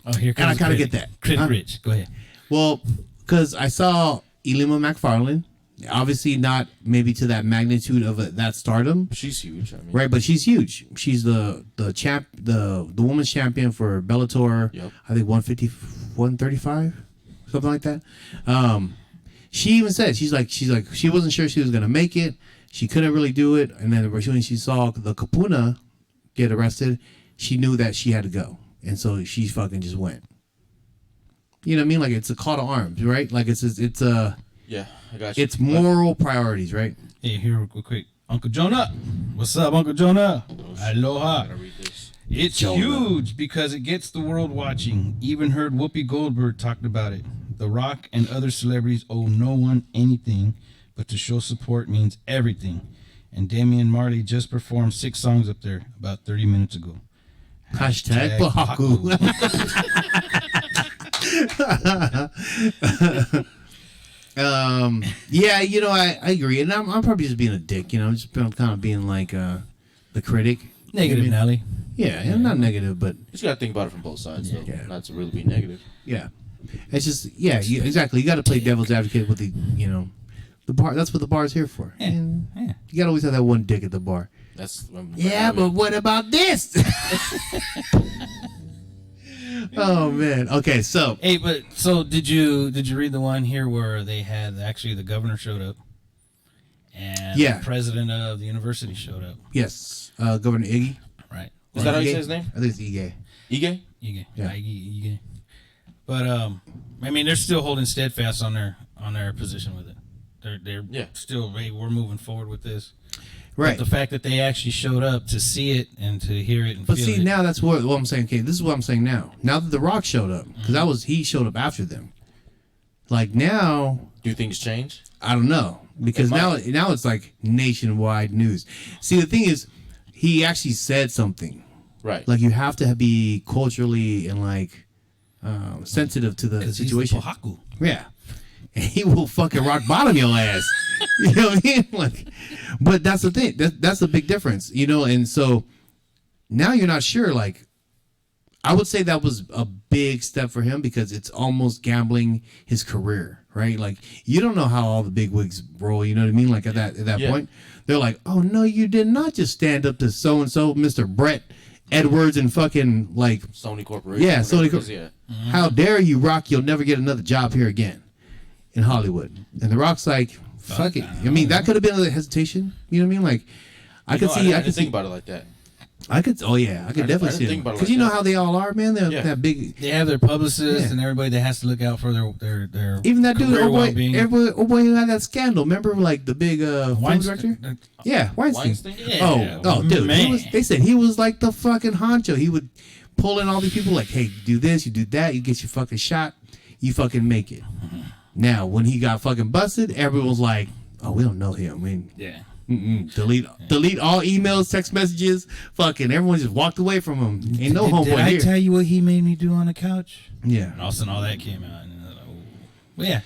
Speaker 2: Oh, here comes.
Speaker 3: And I
Speaker 2: the
Speaker 3: kind of
Speaker 2: critic.
Speaker 3: get that.
Speaker 2: Critic Rich, go ahead.
Speaker 3: Well, because I saw Elima McFarlane, obviously not maybe to that magnitude of that stardom,
Speaker 1: She's huge. I mean,
Speaker 3: right? But she's huge. She's the women's champion for Bellator.
Speaker 1: Yep.
Speaker 3: I think 150, 135, something like that. She even said she's like she wasn't sure she was gonna make it. She couldn't really do it, and then when she saw the Kapuna get arrested, she knew that she had to go, and so she fucking just went. You know what I mean? Like it's a call to arms, right? Like it's
Speaker 1: yeah, I got you.
Speaker 3: it's moral priorities, right?
Speaker 2: Hey, here real quick. Uncle Jonah. What's up, Uncle Jonah? Aloha.
Speaker 1: Gotta read this.
Speaker 2: It's huge because it gets the world watching. Even heard Whoopi Goldberg talked about it. The Rock and other celebrities owe no one anything, but to show support means everything. And Damian Marley just performed 6 songs up there about 30 minutes ago.
Speaker 3: Hashtag Pahaku. Yeah, you know, I agree, and I'm probably just being a dick. You know, I'm just kind of being like the critic.
Speaker 2: Negative,
Speaker 3: You know what I mean?
Speaker 2: Nelly.
Speaker 3: Yeah, and not negative, but
Speaker 1: You just gotta think about it from both sides, though.
Speaker 3: Yeah.
Speaker 1: Not to really be negative.
Speaker 3: yeah, it's just exactly. You got to play devil's advocate with the bar. That's what the bar is here for.
Speaker 2: Yeah.
Speaker 3: And
Speaker 2: Yeah.
Speaker 3: you got to always have that one dick at the bar.
Speaker 1: That's
Speaker 3: Yeah, but what about this? Oh man. Okay, so
Speaker 2: Hey, but so did you read the one here where they had actually the governor showed up and
Speaker 3: Yeah.
Speaker 2: the president of the university showed up,
Speaker 3: yes, Governor Iggy.
Speaker 2: right?
Speaker 1: Is that how you
Speaker 3: Ige?
Speaker 1: say his name?
Speaker 3: I think it's Ige.
Speaker 1: Ige?
Speaker 2: Ige.
Speaker 3: Yeah.
Speaker 2: Ige. But I mean, they're still holding steadfast on their position with it. They're
Speaker 1: Yeah.
Speaker 2: still, hey, we're moving forward with this.
Speaker 3: Right.
Speaker 2: But the fact that they actually showed up to see it and to hear it and
Speaker 3: But
Speaker 2: feel
Speaker 3: see,
Speaker 2: it.
Speaker 3: now that's what I'm saying. Okay, this is what I'm saying now. Now that The Rock showed up, because he showed up after them. Like now,
Speaker 1: Do things change?
Speaker 3: I don't know, because
Speaker 1: It
Speaker 3: now
Speaker 1: might.
Speaker 3: it's like nationwide news. See, the thing is, he actually said something.
Speaker 1: Right.
Speaker 3: Like you have to be culturally and like sensitive to the
Speaker 2: 'Cause he's
Speaker 3: situation.
Speaker 2: the Pohaku.
Speaker 3: Yeah. And he will fucking rock bottom your ass. You know what I mean? Like, but that's the thing. That's the big difference, you know? And so now you're not sure. Like, I would say that was a big step for him because it's almost gambling his career, right? Like, you don't know how all the big wigs roll, you know what I mean? Like, at that
Speaker 1: Yeah.
Speaker 3: point, they're like, oh, no, you did not just stand up to so-and-so, Mr. Brett Edwards and fucking, like,
Speaker 1: Sony Corporation.
Speaker 3: Yeah,
Speaker 1: whatever
Speaker 3: Sony
Speaker 1: it is, yeah.
Speaker 3: how dare you, Rock? You'll never get another job here again in Hollywood. And The Rock's like, fuck it. I mean, that could have been a hesitation. You know what I mean? Like, I could see.
Speaker 1: I
Speaker 3: I
Speaker 1: didn't
Speaker 3: could
Speaker 1: think
Speaker 3: see.
Speaker 1: about it like that.
Speaker 3: I could. Oh yeah, I could
Speaker 1: I
Speaker 3: definitely
Speaker 1: didn't
Speaker 3: see
Speaker 1: think
Speaker 3: it
Speaker 1: about it
Speaker 3: because
Speaker 1: like
Speaker 3: you know
Speaker 1: that.
Speaker 3: how they all are, man. They're
Speaker 1: Yeah.
Speaker 3: that big.
Speaker 2: They have their publicists
Speaker 3: Yeah.
Speaker 2: and everybody that has to look out for their
Speaker 3: Even that dude,
Speaker 2: career
Speaker 3: oh boy,
Speaker 2: well-being.
Speaker 3: oh boy, who had that scandal. Remember, like the big film
Speaker 2: Weinstein-
Speaker 3: director? Yeah, Weinstein.
Speaker 1: Weinstein?
Speaker 2: Yeah.
Speaker 3: Oh, dude.
Speaker 2: Man.
Speaker 3: They said he was like the fucking honcho. He would pull in all these people like, hey, do this, you do that, you get your fucking shot, you fucking make it. Now, when he got fucking busted, everyone's like, oh, we don't know him. I mean,
Speaker 2: Yeah.
Speaker 3: delete all emails, text messages. Fucking everyone just walked away from him. Ain't no
Speaker 2: Did
Speaker 3: homeboy
Speaker 2: I
Speaker 3: here.
Speaker 2: tell you what he made me do on the couch?
Speaker 3: Yeah.
Speaker 2: And all of a sudden, all that came out. And I was like, oh. But yeah.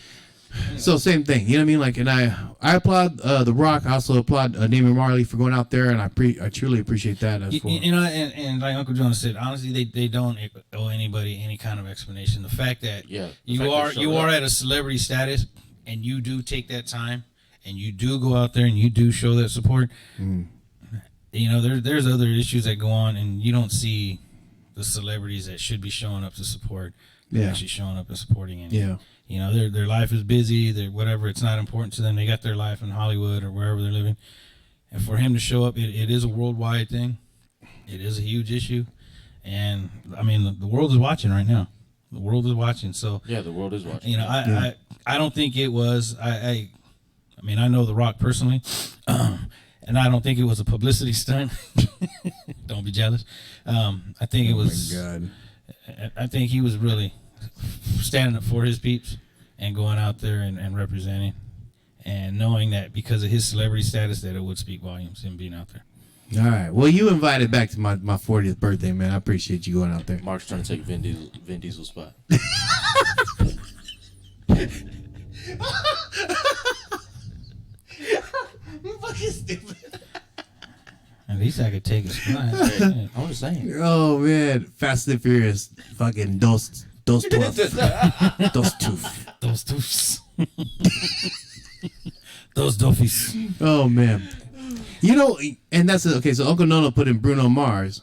Speaker 3: So same thing, you know what I mean? Like, and I applaud The Rock. I also applaud Damian Marley for going out there, and I truly appreciate that. As for,
Speaker 2: You know, and like Uncle Jonas said, honestly, they don't owe anybody any kind of explanation. The fact that
Speaker 1: Yeah, the
Speaker 2: you
Speaker 1: fact
Speaker 2: are
Speaker 1: they showed
Speaker 2: you are
Speaker 1: up.
Speaker 2: at a celebrity status and you do take that time and you do go out there and you do show that support, you know, there's other issues that go on and you don't see the celebrities that should be showing up to support. They're actually showing up and supporting it.
Speaker 3: Yeah.
Speaker 2: You know, their life is busy. They're whatever. It's not important to them. They got their life in Hollywood or wherever they're living. And for him to show up, it is a worldwide thing. It is a huge issue. And, I mean, the world is watching right now. The world is watching. So,
Speaker 1: Yeah, the world is watching.
Speaker 2: you know, I don't think it was, I mean, I know The Rock personally, and I don't think it was a publicity stunt. Don't be jealous. I think it was,
Speaker 3: God.
Speaker 2: I think he was really standing up for his peeps and going out there and representing and knowing that because of his celebrity status that it would speak volumes, him being out there.
Speaker 3: All right. Well, you invited back to my 40th birthday, man. I appreciate you going out there.
Speaker 1: Mark's trying to take Vin Diesel's spot.
Speaker 3: You fucking stupid.
Speaker 2: At least I could take a spot.
Speaker 1: I'm just saying.
Speaker 3: Oh man, Fast and Furious, fucking dos 12, dos tooth.
Speaker 2: Those doofs. Those doofies.
Speaker 3: Oh man, you know, and that's okay. So Uncle Nono put in Bruno Mars.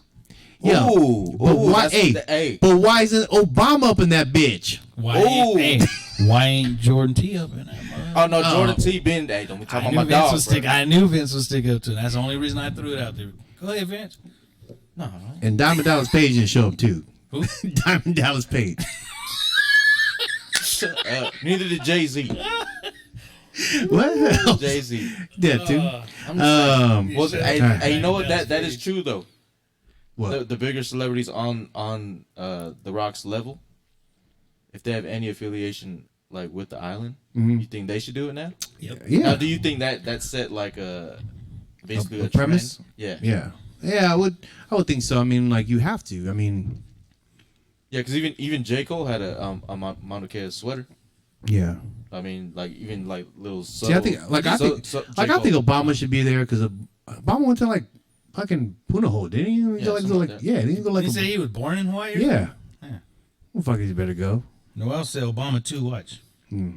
Speaker 3: Yeah,
Speaker 1: Ooh,
Speaker 3: but why?
Speaker 1: that's
Speaker 3: Hey,
Speaker 1: hey.
Speaker 3: but why isn't Obama up in that bitch?
Speaker 2: Why
Speaker 1: Ooh.
Speaker 2: ain't Jordan T up in that?
Speaker 1: Oh no, Jordan T. been. Hey, don't be talking about my dog.
Speaker 2: I knew Vince would stick up to it. That's the only reason I threw it out there. Go ahead, Vince.
Speaker 1: No,
Speaker 3: And Diamond Dallas Page didn't show up too.
Speaker 2: Who?
Speaker 3: Diamond Dallas Page.
Speaker 1: neither did Jay-Z.
Speaker 3: What else?
Speaker 1: Jay-Z.
Speaker 3: Yeah, too.
Speaker 1: I'm just saying. Well, hey,
Speaker 3: Alright.
Speaker 1: hey, you know what? That is true though.
Speaker 3: What?
Speaker 1: The bigger celebrities on the Rock's level, if they have any affiliation like with the island, you think they should do it now?
Speaker 2: Yep.
Speaker 3: Yeah.
Speaker 1: Now, do you think that set like basically
Speaker 3: A
Speaker 1: a
Speaker 3: premise?
Speaker 1: Trend?
Speaker 3: Yeah. Yeah, I would think so. I mean, like you have to. I mean,
Speaker 1: Yeah, because even J. Cole had a Mauna Kea sweater.
Speaker 3: yeah.
Speaker 1: I mean, like even like little.
Speaker 3: See, I think I think Obama should be there because Obama went to like fucking Punahou, didn't he? He
Speaker 1: Yeah,
Speaker 3: went to
Speaker 1: something
Speaker 3: like
Speaker 1: like that.
Speaker 3: yeah, didn't he go like
Speaker 2: Did he say he was born in Hawaii? Or
Speaker 3: yeah.
Speaker 2: Yeah.
Speaker 3: Well, fuck, he better go.
Speaker 2: Noel said Obama too. Watch.
Speaker 3: Hmm.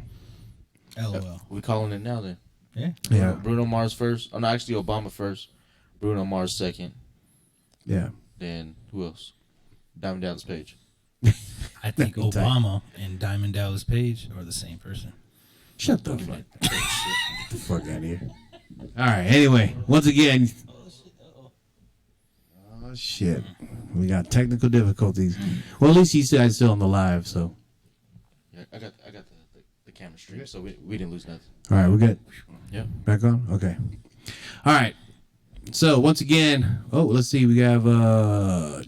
Speaker 2: LOL.
Speaker 1: We calling it now then.
Speaker 2: Yeah.
Speaker 3: Yeah,
Speaker 1: Bruno Mars first. Oh no, actually Obama first. Bruno Mars second.
Speaker 3: yeah.
Speaker 1: Then who else? Diamond Dallas Page.
Speaker 2: I think
Speaker 3: That'd be tight.
Speaker 2: Obama and Diamond Dallas Page are the same person.
Speaker 3: Shut the fuck. Get the fuck out of here. All right. Anyway, once again. Oh shit, we got technical difficulties. Well, at least you guys still on the live, so.
Speaker 1: Yeah, I got the camera stream, so we didn't lose nothing.
Speaker 3: All right, we're good.
Speaker 1: Yeah.
Speaker 3: Back on? Okay. All right. So, once again, let's see. We have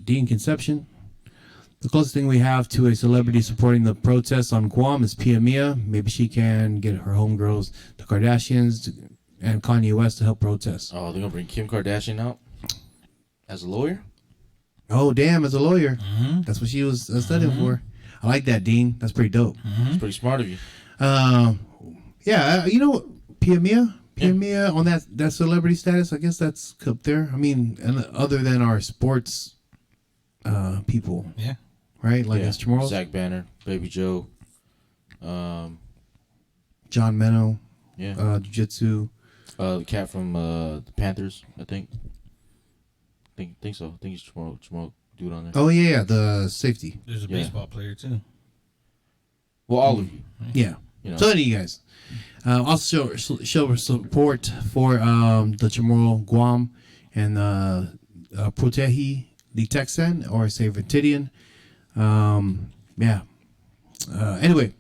Speaker 3: Dean Conception. The closest thing we have to a celebrity supporting the protests on Guam is Pia Mia. Maybe she can get her homegirls, the Kardashians, and Kanye West to help protest.
Speaker 1: Oh, they're gonna bring Kim Kardashian out as a lawyer.
Speaker 3: Oh, damn, as a lawyer.
Speaker 2: Mm-hmm.
Speaker 3: That's what she was studying for. I like that, Dean. That's pretty dope.
Speaker 1: It's pretty smart of you.
Speaker 3: Yeah, you know what? Pia Mia on that celebrity status, I guess that's up there. I mean, and other than our sports people,
Speaker 2: Yeah.
Speaker 3: right? Like Mr. Morals,
Speaker 1: Zach Banner, Baby Joe,
Speaker 3: John Menno, Jiu-Jitsu.
Speaker 1: the cat from the Panthers, I think. Think so. I think he's Jamal dude on there.
Speaker 3: Oh yeah, the safety.
Speaker 2: There's a
Speaker 1: Yeah.
Speaker 2: baseball player too.
Speaker 1: Well, all of you.
Speaker 3: Yeah.
Speaker 1: You know.
Speaker 3: So any of you guys. Also show support for the Chamorro Guam and Protehi Litekyan or say Vitidian. Yeah. Anyway,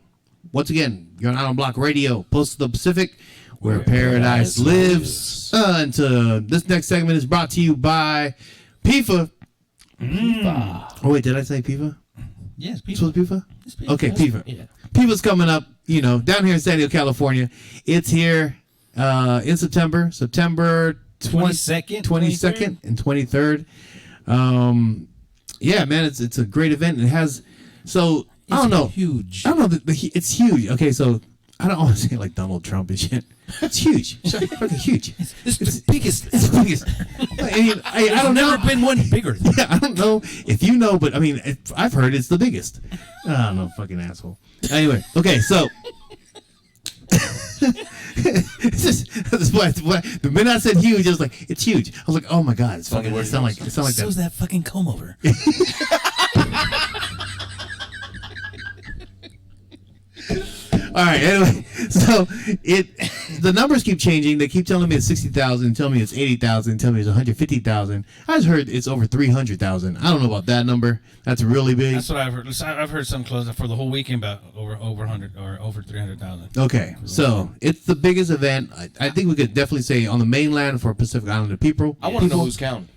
Speaker 3: once again, you're on Island Block Radio, Post of the Pacific, where paradise lives. And this next segment is brought to you by PIFA. Oh wait, did I say PIFA?
Speaker 2: Yes,
Speaker 3: This was PIFA?
Speaker 2: people.
Speaker 3: Okay, PIFA.
Speaker 2: Yeah.
Speaker 3: PIFA's coming up, down here in San Diego, California. It's here in September
Speaker 2: 22nd,
Speaker 3: 22nd and 23rd. Yeah, man, it's a great event. It has, so I don't know.
Speaker 2: Huge.
Speaker 3: I don't know. It's huge. Okay, so I don't want to say it like Donald Trump and shit. It's huge. It's fucking huge.
Speaker 2: It's the biggest.
Speaker 3: It's the biggest. I mean, I don't know.
Speaker 2: Never been one bigger.
Speaker 3: Yeah, I don't know if you know, but I mean, I've heard it's the biggest. I don't know, fucking asshole. Anyway, okay, so That's why the minute I said huge, I was like, it's huge. I was like, oh my god, it's fucking. It sound like
Speaker 2: So's that fucking comb over.
Speaker 3: All right. Anyway, so the numbers keep changing. They keep telling me it's 60,000, telling me it's 80,000, telling me it's 150,000. I just heard it's over 300,000. I don't know about that number. That's really big.
Speaker 2: That's what I've heard. I've heard some close for the whole weekend about over 100 or over 300,000.
Speaker 3: Okay, so it's the biggest event. I think we could definitely say on the mainland for Pacific Islander people.
Speaker 1: I want to know who's counting.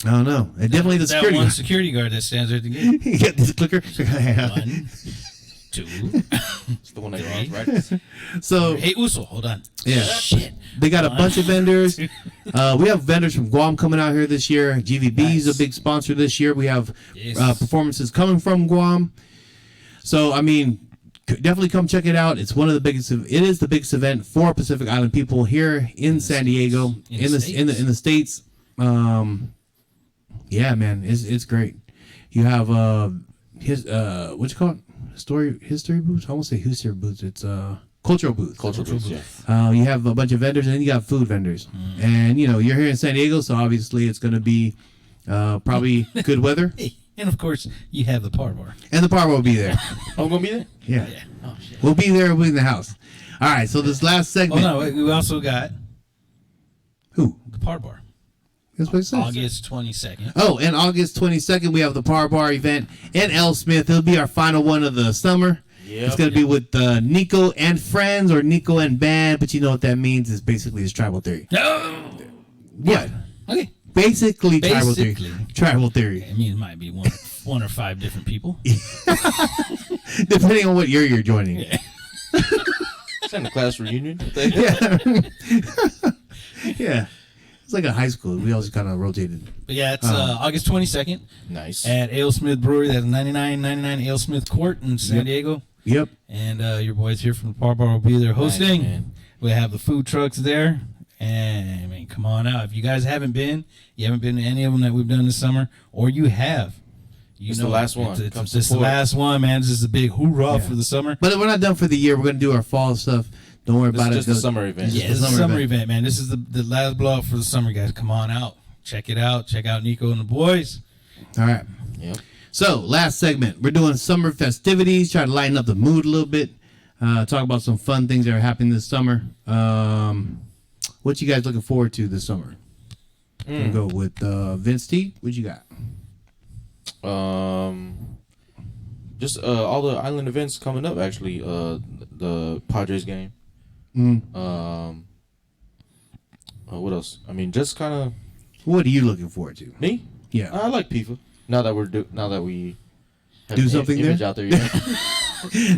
Speaker 3: I don't know. And definitely the security.
Speaker 2: That one security guard that stands there at the gate.
Speaker 3: You get this clicker.
Speaker 2: 1, 2.
Speaker 1: It's the one that runs, right?
Speaker 3: So
Speaker 2: Hey Uso, hold on.
Speaker 3: yeah,
Speaker 2: Shit.
Speaker 3: they got a bunch of vendors. We have vendors from Guam coming out here this year. GVB is a big sponsor this year. We have performances coming from Guam. So I mean, definitely come check it out. It's one of the biggest. It is the biggest event for Pacific Island people here in San Diego, in the States. Yeah, man, it's great. You have his what you call it? History booths? I won't say history booths. It's cultural booths.
Speaker 1: Cultural booths, yeah.
Speaker 3: You have a bunch of vendors, and then you got food vendors. And you know you're here in San Diego, so obviously it's going to be probably good weather.
Speaker 2: Hey, and of course you have the ParBar.
Speaker 3: And the ParBar will be there.
Speaker 1: I'm gonna be there.
Speaker 3: Yeah,
Speaker 2: Oh shit.
Speaker 3: we'll be there. We'll be in the house. All right. So this last segment.
Speaker 2: Oh no, we also got
Speaker 3: Who?
Speaker 2: the ParBar.
Speaker 3: That's what it says.
Speaker 2: August 22nd.
Speaker 3: Oh, and August 22nd, we have the ParBar event in L. Smith. It'll be our final one of the summer.
Speaker 1: Yep.
Speaker 3: It's going to be with Nico and friends or Nico and band, but you know what that means is basically it's tribal theory.
Speaker 2: No.
Speaker 3: What?
Speaker 2: Okay.
Speaker 3: Basically tribal theory.
Speaker 2: Basically.
Speaker 3: Tribal theory.
Speaker 2: I mean, it might be one or 5 different people.
Speaker 3: Depending on what year you're joining.
Speaker 2: Yeah.
Speaker 1: It's in the class reunion thing.
Speaker 3: Yeah. Yeah. It's like a high school. We always kind of rotated.
Speaker 2: But yeah, it's August 22nd
Speaker 1: Nice.
Speaker 2: at Ale Smith Brewery. That's 9999 Ale Smith Court in San Diego.
Speaker 3: Yep.
Speaker 2: And your boys here from the ParBar will be there hosting.
Speaker 1: Nice, man.
Speaker 2: We have the food trucks there. And I mean, come on out. If you guys haven't been to any of them that we've done this summer, or you have,
Speaker 1: It's the last one.
Speaker 2: It's
Speaker 1: Come
Speaker 2: the
Speaker 1: support.
Speaker 2: last one, man. This is a big hoorah for the summer.
Speaker 3: But we're not done for the year. We're going to do our fall stuff. Don't worry about
Speaker 1: This
Speaker 3: it.
Speaker 1: is just the summer event.
Speaker 2: Yeah, it's a summer event, man. This is the last blowout for the summer, guys. Come on out. Check it out. Check out Nico and the boys.
Speaker 3: All right.
Speaker 1: Yep.
Speaker 3: So, last segment. We're doing summer festivities. Try to lighten up the mood a little bit. Talk about some fun things that are happening this summer. What you guys looking forward to this summer? Gonna go with Vince T. What you got?
Speaker 1: Just all the island events coming up. Actually, the Padres game. What else? I mean, just kind of
Speaker 3: What are you looking forward to?
Speaker 1: me.
Speaker 3: Yeah.
Speaker 1: I like FIFA. Now that we have
Speaker 3: Do
Speaker 1: an
Speaker 3: something
Speaker 1: image
Speaker 3: there?
Speaker 1: out there. Yeah.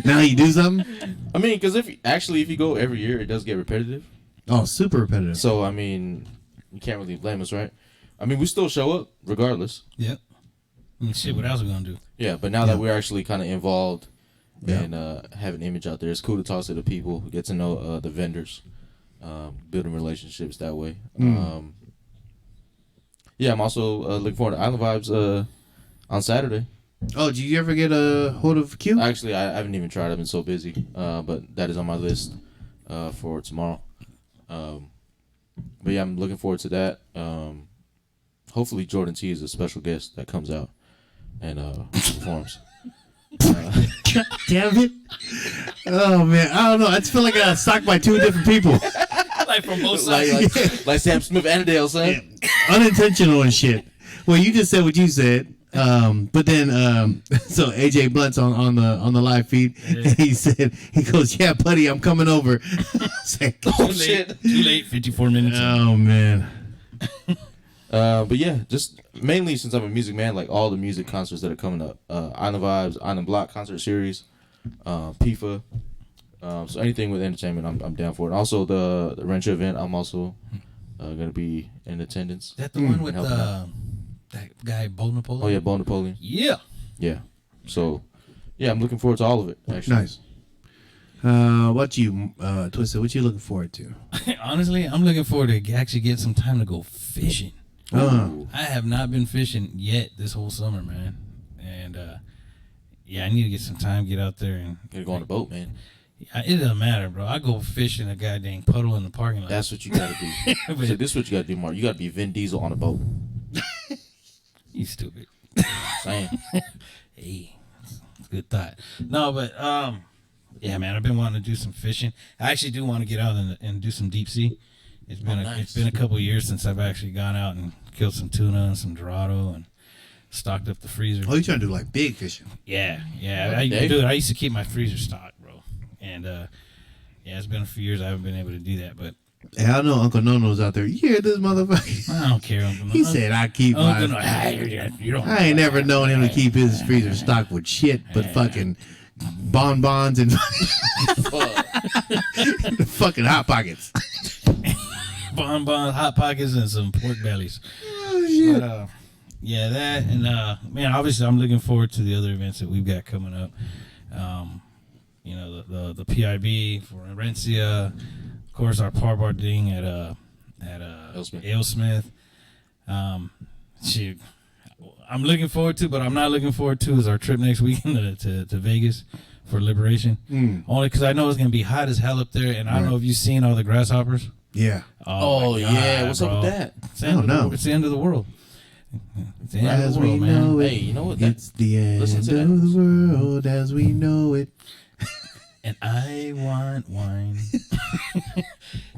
Speaker 3: Now you do something?
Speaker 1: I mean, because if you go every year, it does get repetitive.
Speaker 3: Oh, super repetitive.
Speaker 1: So I mean, you can't really blame us, right? I mean, we still show up regardless.
Speaker 2: Yep. I mean, shit, what else are we going to do?
Speaker 1: Yeah, but now that we're actually kind of involved
Speaker 3: Yeah.
Speaker 1: and have an image out there, it's cool to talk to the people, get to know the vendors, building relationships that way. Yeah, I'm also looking forward to Island Vibes on Saturday.
Speaker 3: Oh, did you ever get a hold of Q?
Speaker 1: Actually, I haven't even tried. I've been so busy, but that is on my list for tomorrow. But yeah, I'm looking forward to that. Hopefully, Jordan T is a special guest that comes out and performs.
Speaker 3: God damn it. Oh, man. I don't know. I just feel like I got stalked by 2 different people.
Speaker 2: Like from both sides.
Speaker 1: like Sam Smith and Adele, son.
Speaker 3: Yeah. Unintentional and shit. Well, you just said what you said. But then, so AJ Blunt's on the live feed. And he goes, yeah, buddy, I'm coming over.
Speaker 1: Oh, shit.
Speaker 2: Too late, 54 minutes.
Speaker 3: Oh, man.
Speaker 1: But yeah, just mainly since I'm a music man, like all the music concerts that are coming up, Island Vibes, Island Block concert series, PIFA, so anything with entertainment, I'm down for it. Also the Rancho event, I'm also gonna be in attendance.
Speaker 2: Is that the one with
Speaker 1: helping out.
Speaker 2: that guy, Bo Napoleon?
Speaker 1: Oh yeah, Bo Napoleon.
Speaker 2: Yeah.
Speaker 1: Yeah. So yeah, I'm looking forward to all of it. Actually.
Speaker 3: Nice. What you, Twisted? What you looking forward to?
Speaker 2: Honestly, I'm looking forward to actually get some time to go fishing. I have not been fishing yet this whole summer, man. And yeah, I need to get some time, get out there and
Speaker 1: Gotta go on the boat, man.
Speaker 2: It doesn't matter, bro. I go fish in a goddamn puddle in the parking lot.
Speaker 1: That's what you gotta do. So this is what you gotta do, Mark. You gotta be Vin Diesel on a boat.
Speaker 2: You stupid.
Speaker 1: Saying.
Speaker 2: Hey, it's a good thought. No, but yeah, man, I've been wanting to do some fishing. I actually do want to get out and do some deep sea. It's been it's been a couple of years since I've actually gone out and killed some tuna and some dorado and stocked up the freezer.
Speaker 3: Oh, you trying to do like big fishing?
Speaker 2: Yeah.
Speaker 1: Okay.
Speaker 2: I used to keep my freezer stocked, bro. And yeah, it's been a few years I haven't been able to do that, but
Speaker 3: Hey, I know Uncle Nono's out there. You hear this motherfucker?
Speaker 2: I don't care. Uncle
Speaker 3: He said I keep my.
Speaker 2: you don't.
Speaker 3: I ain't never known him to keep his freezer stocked with shit, but fucking bonbons and fucking hot pockets.
Speaker 2: Bonbons, hot pockets, and some pork bellies.
Speaker 3: Oh shit!
Speaker 2: But, yeah, that and man, obviously I'm looking forward to the other events that we've got coming up. You know, the PIB for Rencia, of course our ParBar thing at Alesmith. Shoot, I'm looking forward to, but I'm not looking forward to is our trip next weekend to Vegas for Liberation. Only because I know it's gonna be hot as hell up there, and I don't know if you've seen all the grasshoppers.
Speaker 3: Yeah.
Speaker 1: Oh
Speaker 2: my
Speaker 1: yeah,
Speaker 2: God,
Speaker 1: what's
Speaker 2: bro.
Speaker 1: up with that?
Speaker 2: It's the end of the world. It's the end of the world. It's the end of
Speaker 3: As
Speaker 2: the
Speaker 3: we
Speaker 2: world,
Speaker 3: know
Speaker 2: man.
Speaker 3: it,
Speaker 1: Hey, you know what?
Speaker 3: it's the end
Speaker 1: Listen
Speaker 3: of
Speaker 1: to that.
Speaker 3: the world as we know it.
Speaker 2: And I want wine.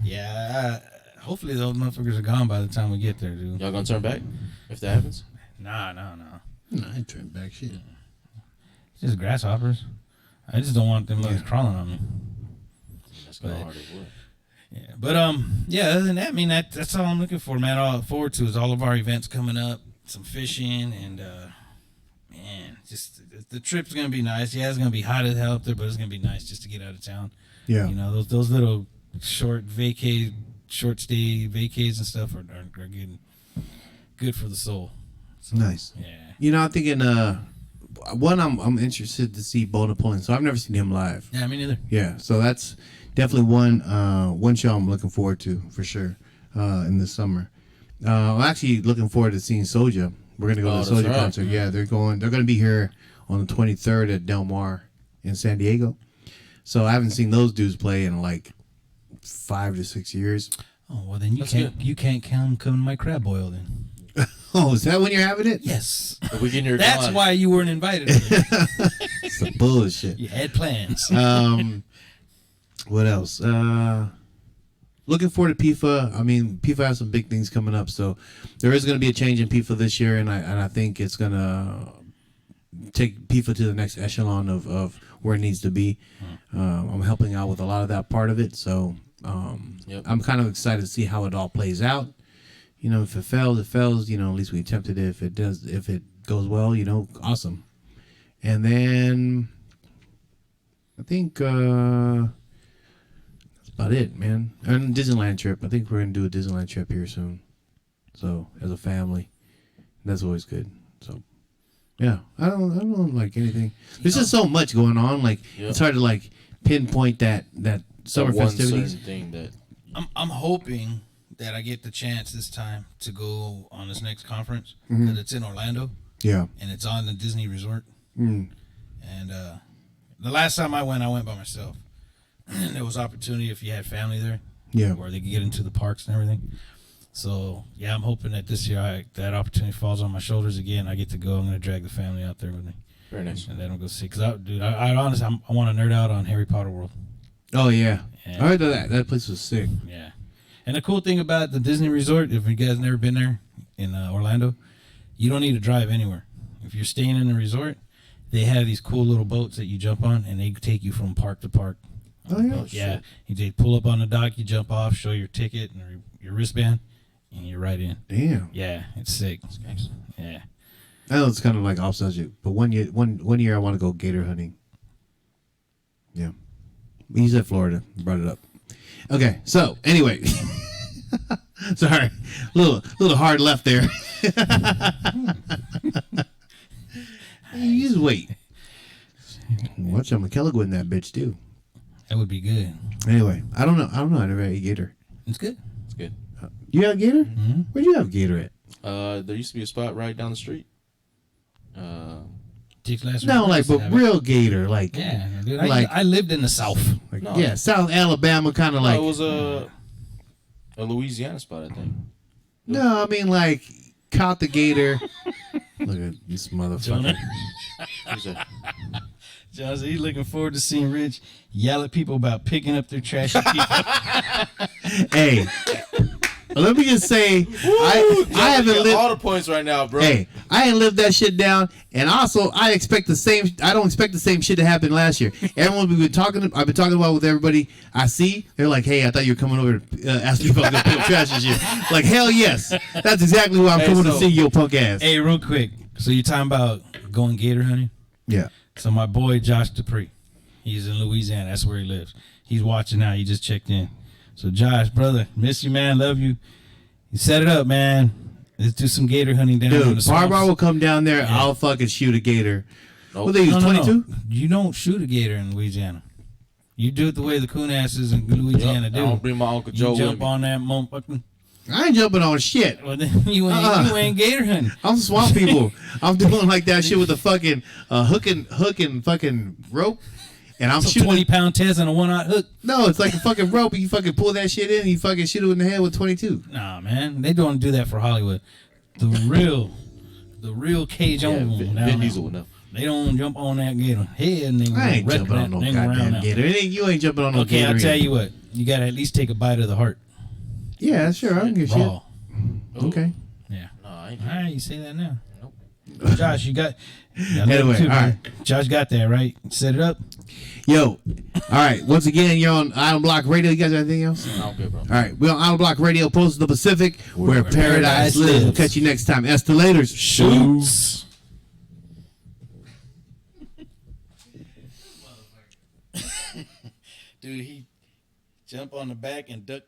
Speaker 2: Yeah. Hopefully those motherfuckers are gone by the time we get there, dude.
Speaker 1: Y'all gonna turn back if that happens?
Speaker 2: Nah.
Speaker 3: No, I ain't turning back shit.
Speaker 2: It's just grasshoppers. I just don't want them motherfuckers crawling on me.
Speaker 1: That's kind of hard as well.
Speaker 2: Yeah, but yeah. Other than that, I mean, that's all I'm looking for, man. All I look forward to is all of our events coming up, some fishing, and man, just the trip's gonna be nice. Yeah, it's gonna be hot as hell up there, but it's gonna be nice just to get out of town.
Speaker 3: Yeah.
Speaker 2: You know, those little short stay vacays and stuff are good for the soul. So,
Speaker 3: Nice.
Speaker 2: Yeah.
Speaker 3: You know, I'm thinking. One, I'm interested to see Bo Napoleon. So I've never seen him live.
Speaker 2: Yeah, me neither.
Speaker 3: Yeah, so that's definitely one show I'm looking forward to for sure in the summer. I'm actually looking forward to seeing Soulja. We're gonna go to the
Speaker 1: that's
Speaker 3: Soulja
Speaker 1: right.
Speaker 3: concert. Yeah, they're gonna be here on the 23rd at Del Mar in San Diego. So I haven't seen those dudes play in like 5 to 6 years.
Speaker 2: Oh well, then
Speaker 1: That's
Speaker 2: you can't come to my crab boil then.
Speaker 3: Oh, is that when you're having it?
Speaker 2: Yes.
Speaker 1: The weekend you're
Speaker 2: That's
Speaker 1: gone.
Speaker 2: why you weren't invited.
Speaker 3: It's some bullshit.
Speaker 2: You had plans.
Speaker 3: What else? Looking forward to PIFA. I mean, PIFA has some big things coming up, so there is going to be a change in PIFA this year, and I think it's going to take PIFA to the next echelon of where it needs to be. I'm helping out with a lot of that part of it, so I'm kind of excited to see how it all plays out. You know, if it fails, it fails. You know, at least we attempted it. If it goes well, you know, awesome. And then I think that's about it, man. And Disneyland trip. I think we're gonna do a Disneyland trip here soon. So as a family, that's always good. So yeah, I don't like anything. There's just so much going on. Like it's hard to like pinpoint that summer
Speaker 1: That one
Speaker 3: festivities.
Speaker 1: certain thing that
Speaker 2: I'm hoping that I get the chance this time to go on this next conference because it's in Orlando
Speaker 3: Yeah.
Speaker 2: and it's on the Disney Resort.
Speaker 3: Mm.
Speaker 2: And the last time I went by myself. And there was opportunity if you had family there,
Speaker 3: Yeah.
Speaker 2: where they could get into the parks and everything. So yeah, I'm hoping that this year that opportunity falls on my shoulders again. I get to go. I'm gonna drag the family out there with me,
Speaker 1: very nice.
Speaker 2: and then I'll go see. Cause I honestly I want to nerd out on Harry Potter World.
Speaker 3: Oh yeah.
Speaker 2: Yeah.
Speaker 3: I heard that place was sick.
Speaker 2: Yeah. And the cool thing about the Disney Resort, if you guys never been there in Orlando, you don't need to drive anywhere. If you're staying in the resort, they have these cool little boats that you jump on, and they take you from park to park.
Speaker 3: Oh yeah.
Speaker 2: Yeah. You pull up on the dock, you jump off, show your ticket and your wristband, and you're right in.
Speaker 3: Damn.
Speaker 2: Yeah, it's sick. Yeah.
Speaker 3: I know it's kind of like off subject, but one year I want to go gator hunting. Yeah. You said Florida. Brought it up. Okay, so anyway, sorry, little hard left there. You just wait. Watch out, McKellar go in that bitch too.
Speaker 2: That would be good.
Speaker 3: Anyway, I don't know. I never had a gator.
Speaker 2: It's good.
Speaker 1: It's good.
Speaker 3: You have a gator?
Speaker 2: Mm-hmm.
Speaker 3: Where'd you have a gator at?
Speaker 1: There used to be a spot right down the street.
Speaker 2: Tick's last
Speaker 3: No,
Speaker 2: resort
Speaker 3: like,
Speaker 2: used to
Speaker 3: but
Speaker 2: have it.
Speaker 3: real gator, like,
Speaker 2: Yeah, dude.
Speaker 3: like-
Speaker 2: I lived in the South.
Speaker 3: like
Speaker 1: No.
Speaker 3: yeah, South Alabama, kind of
Speaker 1: No,
Speaker 3: like.
Speaker 1: it was a Louisiana spot, I think.
Speaker 3: No, I mean like caught the gator. Look at this motherfucker.
Speaker 1: Who's that?
Speaker 2: John said he's looking forward to seeing Rich yell at people about picking up their trashy people.
Speaker 3: Hey, let me just say, I haven't
Speaker 1: Get
Speaker 3: lived.
Speaker 1: all the points right now, bro.
Speaker 3: Hey, I ain't lived that shit down, and also I expect the same. I don't expect the same shit to happen last year. Everyone we've been talking, I've been talking about with everybody I see. They're like, "Hey, I thought you were coming over to ask me if I was gonna pick up trash and shit." Like, hell yes, that's exactly why I'm
Speaker 1: Hey,
Speaker 3: coming to
Speaker 1: so-
Speaker 3: see your punk ass.
Speaker 2: Hey, real quick. So you're talking about going gator hunting?
Speaker 3: Yeah.
Speaker 2: So my boy Josh Dupree, he's in Louisiana. That's where he lives. He's watching now. He just checked in. So Josh, brother, miss you, man. Love you. You set it up, man. Let's do some gator hunting down in
Speaker 3: Dude,
Speaker 2: the swamps.
Speaker 3: ParBar will come down there.
Speaker 2: Yeah.
Speaker 3: I'll fucking shoot a gator.
Speaker 1: Nope.
Speaker 3: What they use,
Speaker 2: No,
Speaker 3: 22?
Speaker 2: You don't shoot a gator in Louisiana. You do it the way the coon asses in Louisiana
Speaker 1: I
Speaker 2: do.
Speaker 1: don't bring my Uncle Joe
Speaker 2: You
Speaker 1: with
Speaker 2: jump
Speaker 1: me.
Speaker 2: on that motherfucking.
Speaker 3: I ain't jumping on shit.
Speaker 2: Well, then you ain't gator hunting.
Speaker 3: I'm swamp people. I'm doing like that shit with a fucking hooking fucking rope, and I'm
Speaker 2: It's a
Speaker 3: shooting.
Speaker 2: 20-pound test and a 1-aught hook.
Speaker 3: No, it's like a fucking rope, and you fucking pull that shit in, and you fucking shoot it in the head with 22.
Speaker 2: Nah, man, they don't do that for Hollywood. The real cage
Speaker 1: Yeah,
Speaker 2: on
Speaker 1: Vin
Speaker 2: down there.
Speaker 1: Diesel would know.
Speaker 2: They don't jump on that gator head and they
Speaker 3: I ain't
Speaker 2: wreck
Speaker 3: jumping
Speaker 2: that
Speaker 3: on no
Speaker 2: thing around
Speaker 3: goddamn
Speaker 2: now.
Speaker 3: gator. You ain't jumping on no
Speaker 2: Okay,
Speaker 3: gator.
Speaker 2: I'll tell
Speaker 3: either.
Speaker 2: you what. You gotta at least take a bite of the heart.
Speaker 3: Yeah, sure. I don't give a shit.
Speaker 2: Raw.
Speaker 3: Okay.
Speaker 2: Yeah.
Speaker 1: No, I ain't.
Speaker 2: All right, you say that now.
Speaker 1: Nope.
Speaker 2: Josh, you got.
Speaker 3: Anyway, all right.
Speaker 2: Josh got that right. Set it up.
Speaker 3: Yo, all right. Once again, you're on Island Block Radio. You guys got anything else?
Speaker 1: I don't care, bro.
Speaker 3: All right, we're on Island Block Radio, Post of the Pacific, where paradise lives. We'll catch you next time. Estelators.
Speaker 2: Shoots. Dude, he jump on the back and duck